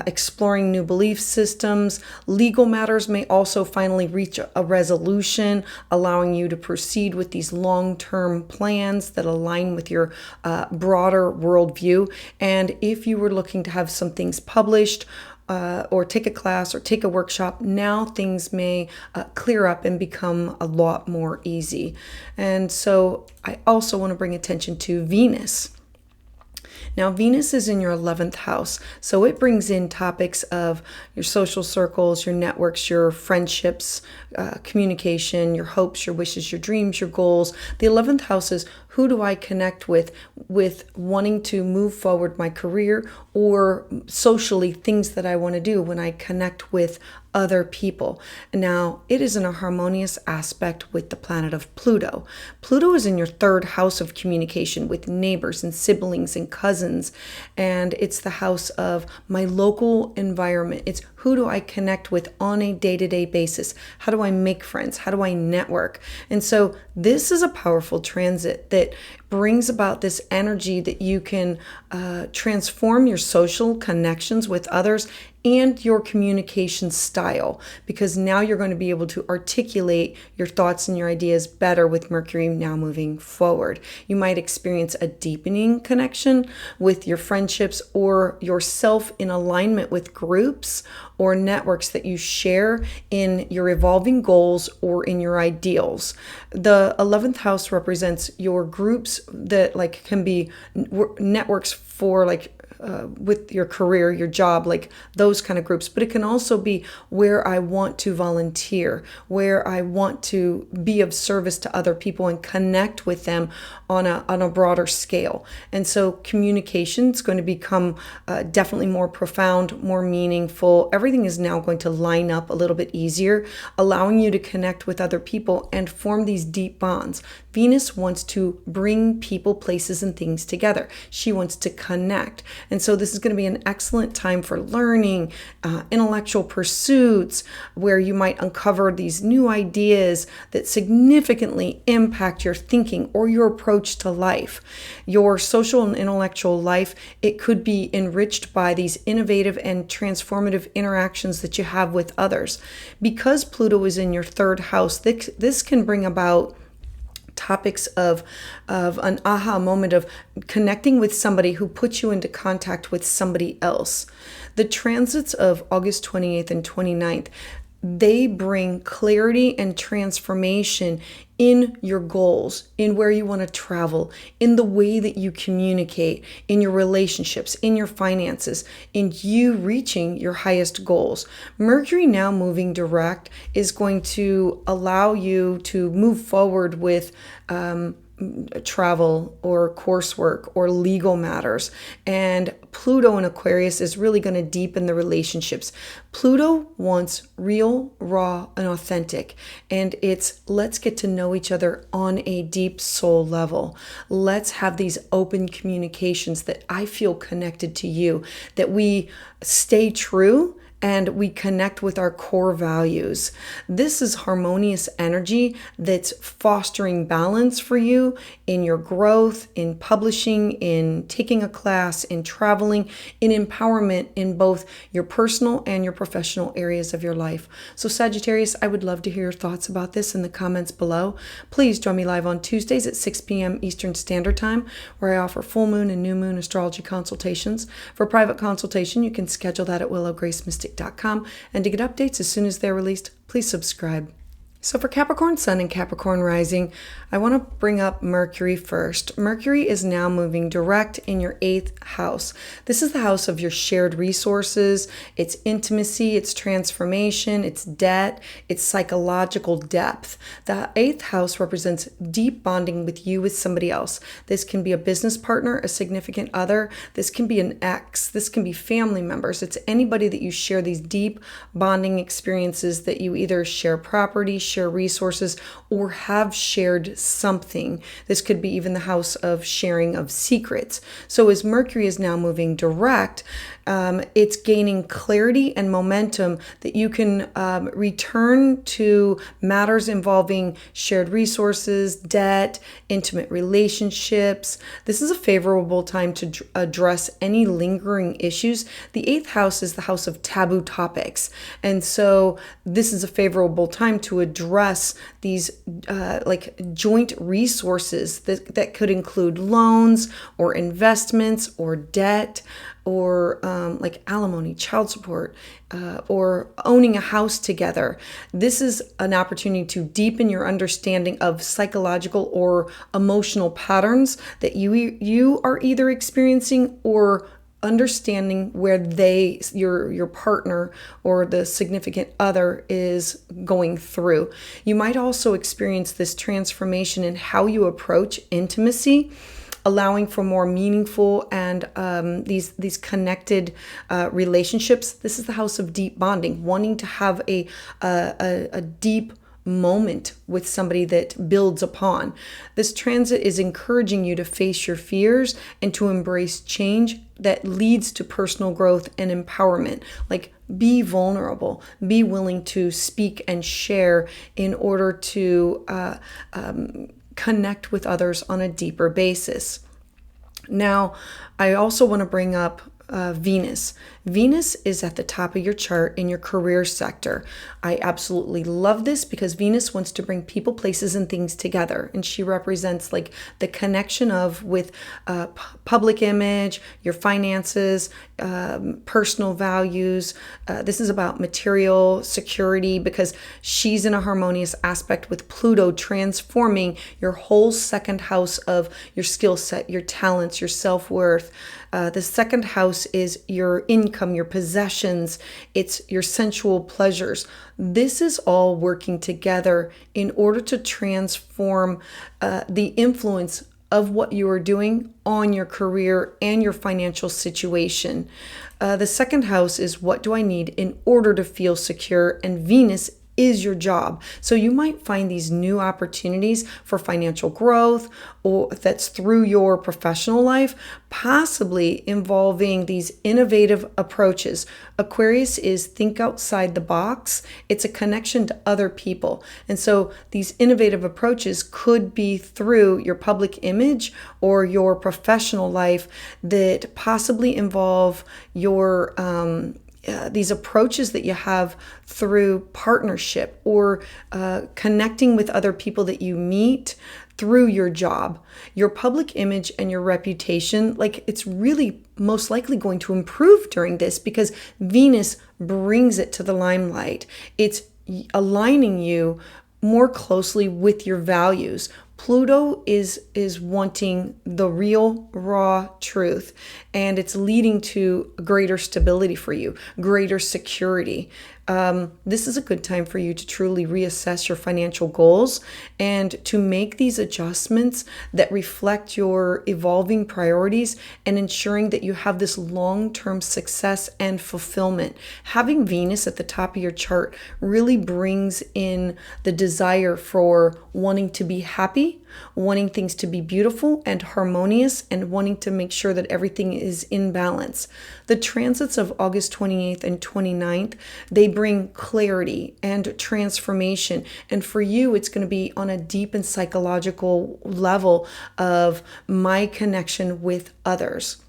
exploring new belief systems. Legal matters may also finally reach a resolution, allowing you to proceed with these long-term plans that align with your broader worldview. And if you were looking to have some things published, or take a class or take a workshop, now things may clear up and become a lot more easy. And so I also want to bring attention to Venus. Now, Venus is in your 11th house, so it brings in topics of your social circles, your networks, your friendships, communication, your hopes, your wishes, your dreams, your goals. The 11th house is, who do I connect with wanting to move forward my career or socially things that I want to do when I connect with other people. Now, it is in a harmonious aspect with the planet of Pluto. Pluto is in your 3rd house of communication with neighbors and siblings and cousins, and it's the house of my local environment. It's who do I connect with on a day-to-day basis? How do I make friends? How do I network? And so this is a powerful transit that brings about this energy that you can transform your social connections with others and your communication style, because now you're going to be able to articulate your thoughts and your ideas better with Mercury now moving forward. You might experience a deepening connection with your friendships or yourself in alignment with groups or networks that you share in your evolving goals or in your ideals. The 11th house represents your groups that like can be networks for like with your career, your job, like those kind of groups. But it can also be where I want to volunteer, where I want to be of service to other people and connect with them on a broader scale. And so communication is going to become definitely more profound, more meaningful. Everything is now going to line up a little bit easier, allowing you to connect with other people and form these deep bonds. Venus wants to bring people, places, and things together. She wants to connect. And so this is going to be an excellent time for learning, intellectual pursuits, where you might uncover these new ideas that significantly impact your thinking or your approach to life. Your social and intellectual life, it could be enriched by these innovative and transformative interactions that you have with others. Because Pluto is in your third house, this can bring about topics of an aha moment of connecting with somebody who puts you into contact with somebody else. The transits of August 28th and 29th, they bring clarity and transformation in your goals, in where you want to travel, in the way that you communicate, in your relationships, in your finances, in you reaching your highest goals. Mercury now moving direct is going to allow you to move forward with travel or coursework or legal matters. And Pluto in Aquarius is really going to deepen the relationships. Pluto wants real, raw, and authentic. And it's let's get to know each other on a deep soul level. Let's have these open communications that I feel connected to you, that we stay true and we connect with our core values. This is harmonious energy that's fostering balance for you in your growth, in publishing, in taking a class, in traveling, in empowerment in both your personal and your professional areas of your life. So Sagittarius, I would love to hear your thoughts about this in the comments below. Please join me live on Tuesdays at 6 p.m. Eastern Standard Time, where I offer full moon and new moon astrology consultations. For private consultation, you can schedule that at willowgracemystic.com. And to get updates as soon as they're released, please subscribe. So for Capricorn Sun and Capricorn Rising, I want to bring up Mercury first. Mercury is now moving direct in your 8th house. This is the house of your shared resources, it's intimacy, it's transformation, it's debt, it's psychological depth. The 8th house represents deep bonding with you with somebody else. This can be a business partner, a significant other. This can be an ex. This can be family members. It's anybody that you share these deep bonding experiences, that you either share property, share resources, or have shared something. This could be even the house of sharing of secrets. So as Mercury is now moving direct, it's gaining clarity and momentum that you can return to matters involving shared resources, debt, intimate relationships. This is a favorable time to address any lingering issues. The 8th house is the house of taboo topics. And so this is a favorable time to address these like joint resources that could include loans or investments or debt, or like alimony, child support, or owning a house together. This is an opportunity to deepen your understanding of psychological or emotional patterns that you are either experiencing or understanding where your partner or the significant other is going through. You might also experience this transformation in how you approach intimacy, allowing for more meaningful and these connected relationships. This is the house of deep bonding, wanting to have a deep moment with somebody that builds upon. This transit is encouraging you to face your fears and to embrace change that leads to personal growth and empowerment. Like, be vulnerable, be willing to speak and share in order to connect with others on a deeper basis. Now, I also want to bring up Venus. Venus is at the top of your chart in your career sector. I absolutely love this because Venus wants to bring people, places, and things together. And she represents like the connection of with public image, your finances, personal values. This is about material security because she's in a harmonious aspect with Pluto, transforming your whole second house of your skill set, your talents, your self-worth. The second house is your income, your possessions, it's your sensual pleasures. This is all working together in order to transform the influence of what you are doing on your career and your financial situation. The second house is what do I need in order to feel secure, and Venus is your job. So you might find these new opportunities for financial growth, or that's through your professional life, possibly involving these innovative approaches. Aquarius is think outside the box. It's a connection to other people. And so these innovative approaches could be through your public image or your professional life that possibly involve your these approaches that you have through partnership or connecting with other people that you meet through your job. Your public image and your reputation, like it's really most likely going to improve during this because Venus brings it to the limelight. It's aligning you more closely with your values. Pluto is wanting the real, raw truth, and it's leading to greater stability for you, greater security. This is a good time for you to truly reassess your financial goals and to make these adjustments that reflect your evolving priorities and ensuring that you have this long-term success and fulfillment. Having Venus at the top of your chart really brings in the desire for wanting to be happy, wanting things to be beautiful and harmonious, and wanting to make sure that everything is in balance. The transits of August 28th and 29th, they bring clarity and transformation. And for you, it's going to be on a deep and psychological level of my connection with others.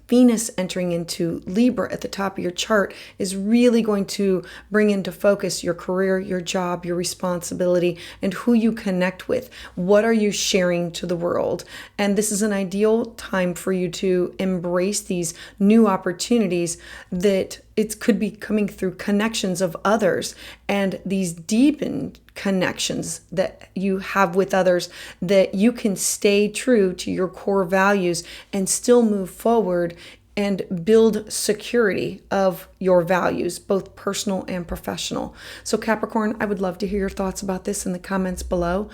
Venus entering into Libra at the top of your chart is really going to bring into focus your career, your job, your responsibility, and who you connect with. What are you sharing to the world? And this is an ideal time for you to embrace these new opportunities that it could be coming through connections of others and these deepened connections that you have with others, that you can stay true to your core values and still move forward and build security of your values, both personal and professional. So Capricorn, I would love to hear your thoughts about this in the comments below.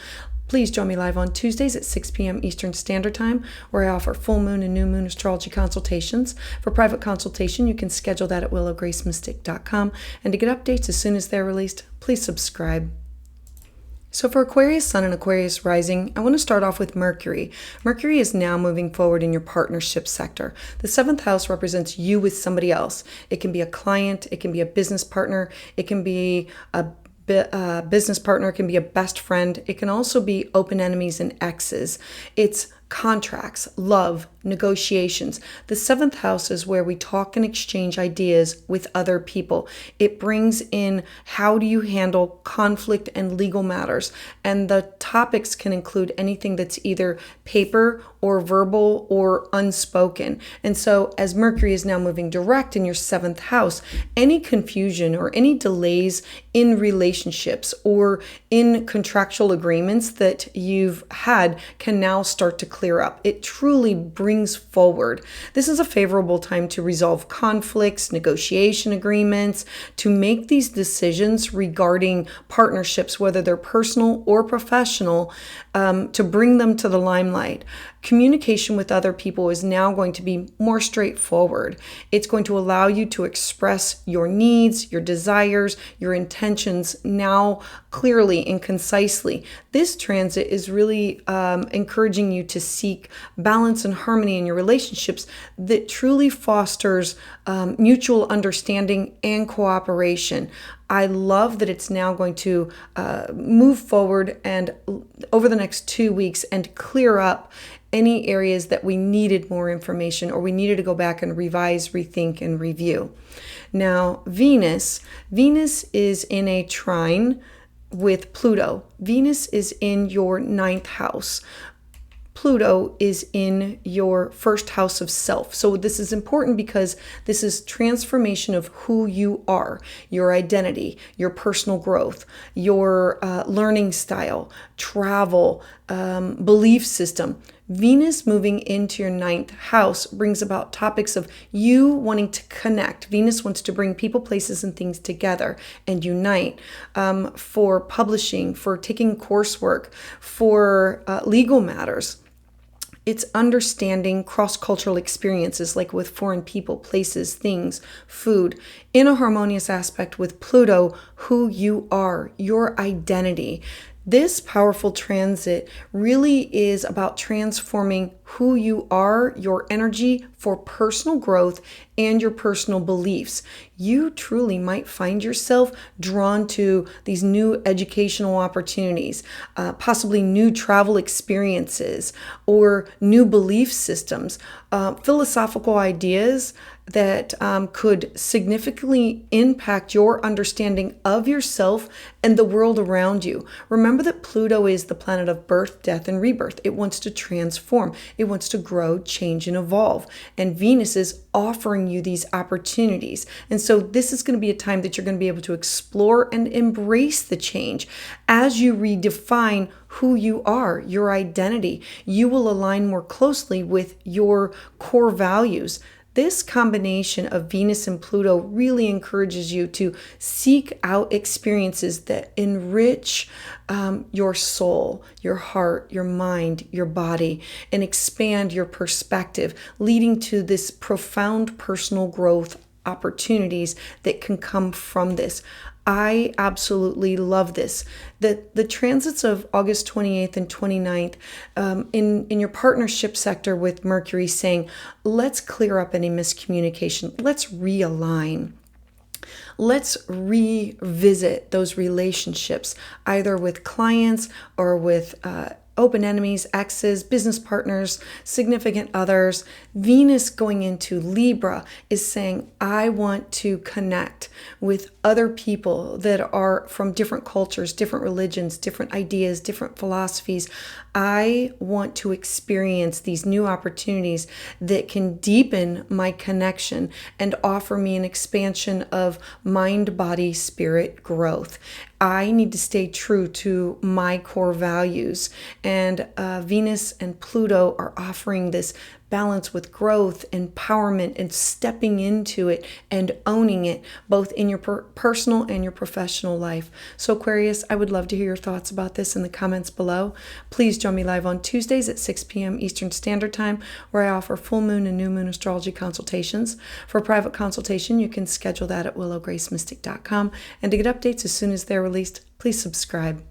Please join me live on Tuesdays at 6 p.m. Eastern Standard Time, where I offer full moon and new moon astrology consultations. For private consultation, you can schedule that at willowgracemystic.com. And to get updates as soon as they're released, please subscribe. So for Aquarius Sun and Aquarius Rising, I want to start off with Mercury. Mercury is now moving forward in your partnership sector. The 7th house represents you with somebody else. It can be a client, it can be a business partner, it can be a business partner, it can be a best friend. It can also be open enemies and exes. It's contracts, love, negotiations. The 7th house is where we talk and exchange ideas with other people. It brings in how do you handle conflict and legal matters. And the topics can include anything that's either paper or verbal or unspoken. And so as Mercury is now moving direct in your 7th house, any confusion or any delays in relationships or in contractual agreements that you've had can now start to clear up. It truly brings forward. This is a favorable time to resolve conflicts, negotiation agreements, to make these decisions regarding partnerships, whether they're personal or professional, to bring them to the limelight. Communication with other people is now going to be more straightforward. It's going to allow you to express your needs, your desires, your intentions now clearly and concisely. This transit is really encouraging you to seek balance and harmony in your relationships that truly fosters mutual understanding and cooperation. I love that it's now going to move forward and over the next 2 weeks and clear up any areas that we needed more information or we needed to go back and revise, rethink, and review. Now, Venus is in a trine with Pluto. Venus is in your 9th house. Pluto is in your 1st house of self. So this is important because this is transformation of who you are, your identity, your personal growth, your learning style, travel, belief system. Venus moving into your 9th house brings about topics of you wanting to connect. Venus wants to bring people, places, and things together and unite, for publishing, for taking coursework, for legal matters. It's understanding cross-cultural experiences like with foreign people, places, things, food, in a harmonious aspect with Pluto, who you are, your identity. This powerful transit really is about transforming who you are, your energy for personal growth and your personal beliefs. You truly might find yourself drawn to these new educational opportunities, possibly new travel experiences or new belief systems, philosophical ideas that could significantly impact your understanding of yourself and the world around you. Remember that Pluto is the planet of birth, death, and rebirth. It wants to transform. It wants to grow, change, and evolve. And Venus is offering you these opportunities. And so this is going to be a time that you're going to be able to explore and embrace the change as you redefine who you are, your identity. You will align more closely with your core values. This combination of Venus and Pluto really encourages you to seek out experiences that enrich your soul, your heart, your mind, your body, and expand your perspective, leading to this profound personal growth opportunities that can come from this. I absolutely love this. The transits of August 28th and 29th in your partnership sector with Mercury saying, let's clear up any miscommunication. Let's realign. Let's revisit those relationships, either with clients or with open enemies, exes, business partners, significant others. Venus going into Libra is saying, I want to connect with other people that are from different cultures, different religions, different ideas, different philosophies. I want to experience these new opportunities that can deepen my connection and offer me an expansion of mind, body, spirit growth. I need to stay true to my core values. And Venus and Pluto are offering this balance with growth, empowerment, and stepping into it and owning it, both in your personal and your professional life. So Aquarius, I would love to hear your thoughts about this in the comments below. Please join me live on Tuesdays at 6 p.m. Eastern Standard Time, where I offer full moon and new moon astrology consultations. For a private consultation, you can schedule that at willowgracemystic.com. And to get updates as soon as they're released, please subscribe.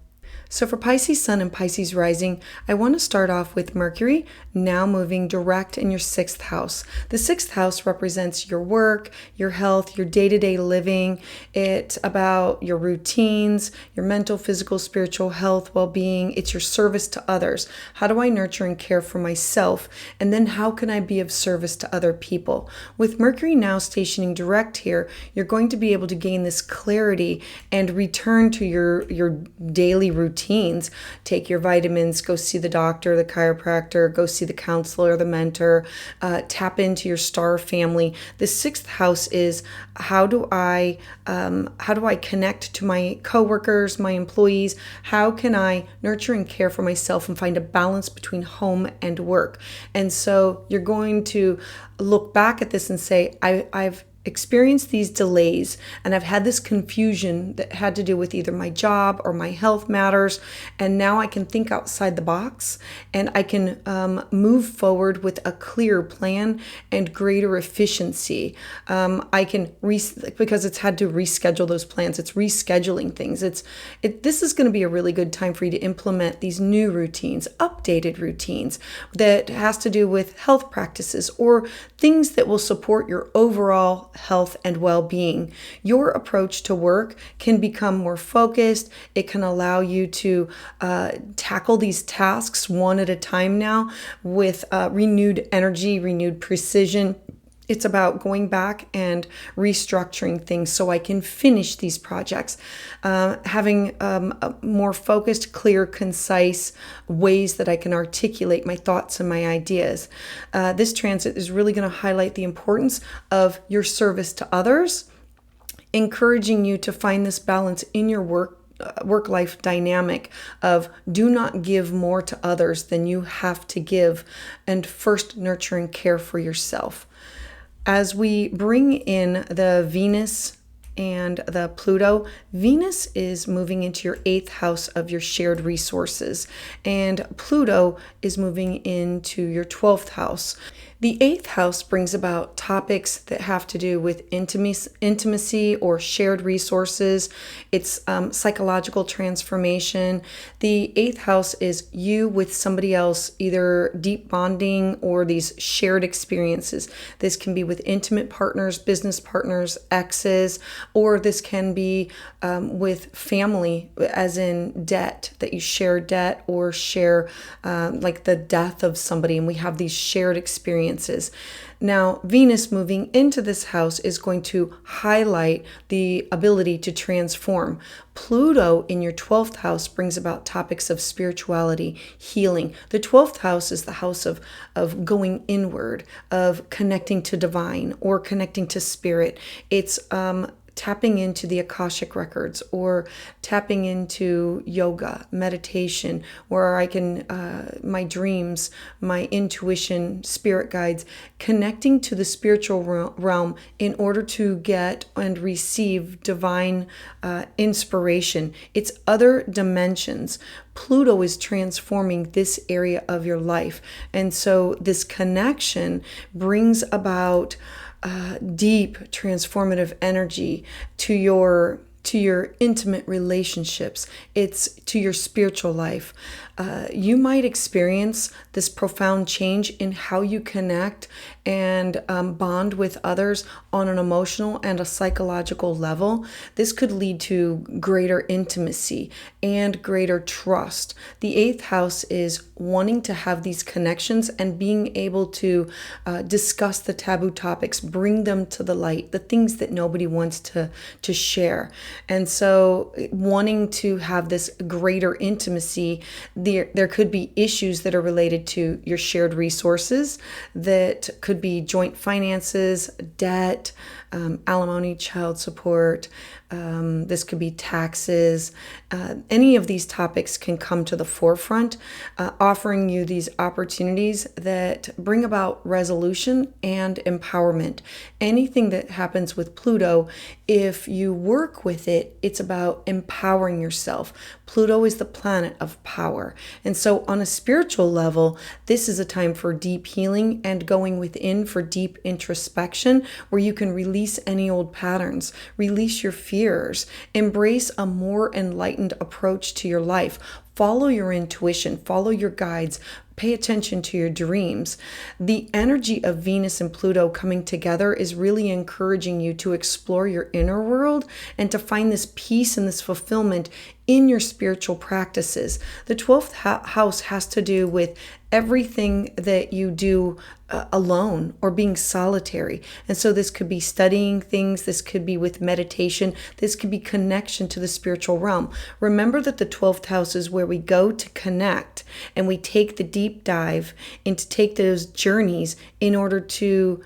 So for Pisces Sun and Pisces Rising, I want to start off with Mercury now moving direct in your 6th house. The 6th house represents your work, your health, your day-to-day living. It's about your routines, your mental, physical, spiritual health, well-being. It's your service to others. How do I nurture and care for myself? And then how can I be of service to other people? With Mercury now stationing direct here, you're going to be able to gain this clarity and return to your daily routines. Take your vitamins, go see the doctor, the chiropractor, go see the counselor, the mentor, tap into your star family. The 6th house is how do I connect to my coworkers, my employees? How can I nurture and care for myself and find a balance between home and work? And so you're going to look back at this and say, I've experienced these delays and I've had this confusion that had to do with either my job or my health matters, and now I can think outside the box and I can move forward with a clear plan and greater efficiency. I can because it's had to reschedule those plans. It's rescheduling things. This is going to be a really good time for you to implement these new routines, updated routines that has to do with health practices or things that will support your overall health and well-being. Your approach to work can become more focused. It can allow you to tackle these tasks one at a time now with renewed energy, renewed precision. It's about going back and restructuring things so I can finish these projects, having more focused, clear, concise ways that I can articulate my thoughts and my ideas. This transit is really going to highlight the importance of your service to others, encouraging you to find this balance in your work-life dynamic of do not give more to others than you have to give, and first nurture and care for yourself. As we bring in the Venus and the Pluto, Venus is moving into your 8th house of your shared resources, and Pluto is moving into your 12th house. The 8th house brings about topics that have to do with intimacy or shared resources. It's psychological transformation. The 8th house is you with somebody else, either deep bonding or these shared experiences. This can be with intimate partners, business partners, exes, or this can be with family, as in debt, that you share debt or share like the death of somebody, and we have these shared experiences. Now, Venus moving into this house is going to highlight the ability to transform. Pluto in your 12th house brings about topics of spirituality, healing. The 12th house is the house of going inward, of connecting to divine or connecting to spirit. It's tapping into the Akashic records or tapping into yoga, meditation, where I can, my dreams, my intuition, spirit guides, connecting to the spiritual realm in order to get and receive divine inspiration. It's other dimensions. Pluto is transforming this area of your life. And so this connection brings about deep transformative energy to your intimate relationships. It's to your spiritual life. You might experience this profound change in how you connect and bond with others on an emotional and a psychological level. This could lead to greater intimacy and greater trust. The 8th house is wanting to have these connections and being able to discuss the taboo topics, bring them to the light, the things that nobody wants to share. And so wanting to have this greater intimacy, there could be issues that are related to your shared resources, that could be joint finances, debt, alimony, child support. This could be taxes. Any of these topics can come to the forefront, offering you these opportunities that bring about resolution and empowerment. Anything that happens with Pluto, if you work with it, it's about empowering yourself. Pluto is the planet of power. And so on a spiritual level, this is a time for deep healing and going within for deep introspection, where you can release any old patterns, release your fears, embrace a more enlightened approach to your life. Follow your intuition, follow your guides, pay attention to your dreams. The energy of Venus and Pluto coming together is really encouraging you to explore your inner world and to find this peace and this fulfillment in your spiritual practices. The 12th house has to do with everything that you do alone or being solitary. And so this could be studying things, this could be with meditation, this could be connection to the spiritual realm. Remember that the 12th house is where we go to connect and we take the deep dive and to take those journeys in order to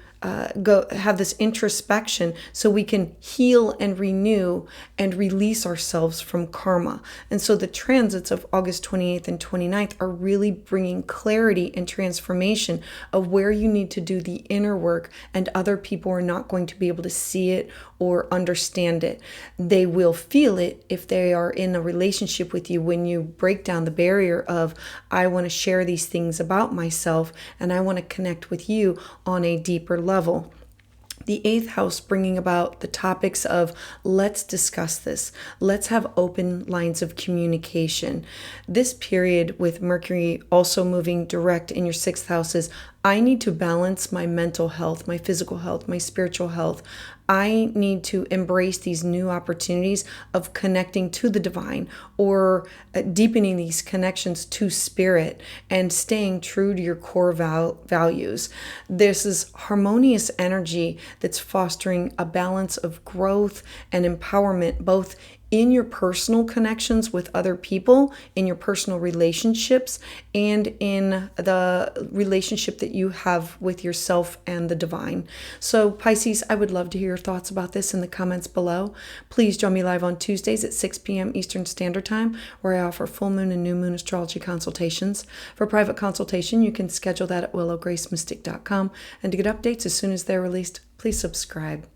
go have this introspection so we can heal and renew and release ourselves from karma. And so the transits of August 28th and 29th are really bringing clarity and transformation of where you need to do the inner work, and other people are not going to be able to see it or understand it. They will feel it if they are in a relationship with you, when you break down the barrier of, I want to share these things about myself and I want to connect with you on a deeper level. The 8th house bringing about the topics of, let's discuss this. Let's have open lines of communication. This period with Mercury also moving direct in your 6th house is, I need to balance my mental health, my physical health, my spiritual health. I need to embrace these new opportunities of connecting to the divine, or deepening these connections to spirit and staying true to your core values. This is harmonious energy that's fostering a balance of growth and empowerment, both in your personal connections with other people, in your personal relationships, and in the relationship that you have with yourself and the divine. So Pisces, I would love to hear your thoughts about this in the comments below. Please join me live on Tuesdays at 6 p.m. Eastern Standard Time, where I offer full moon and new moon astrology consultations. For private consultation, you can schedule that at willowgracemystic.com. And to get updates as soon as they're released, please subscribe.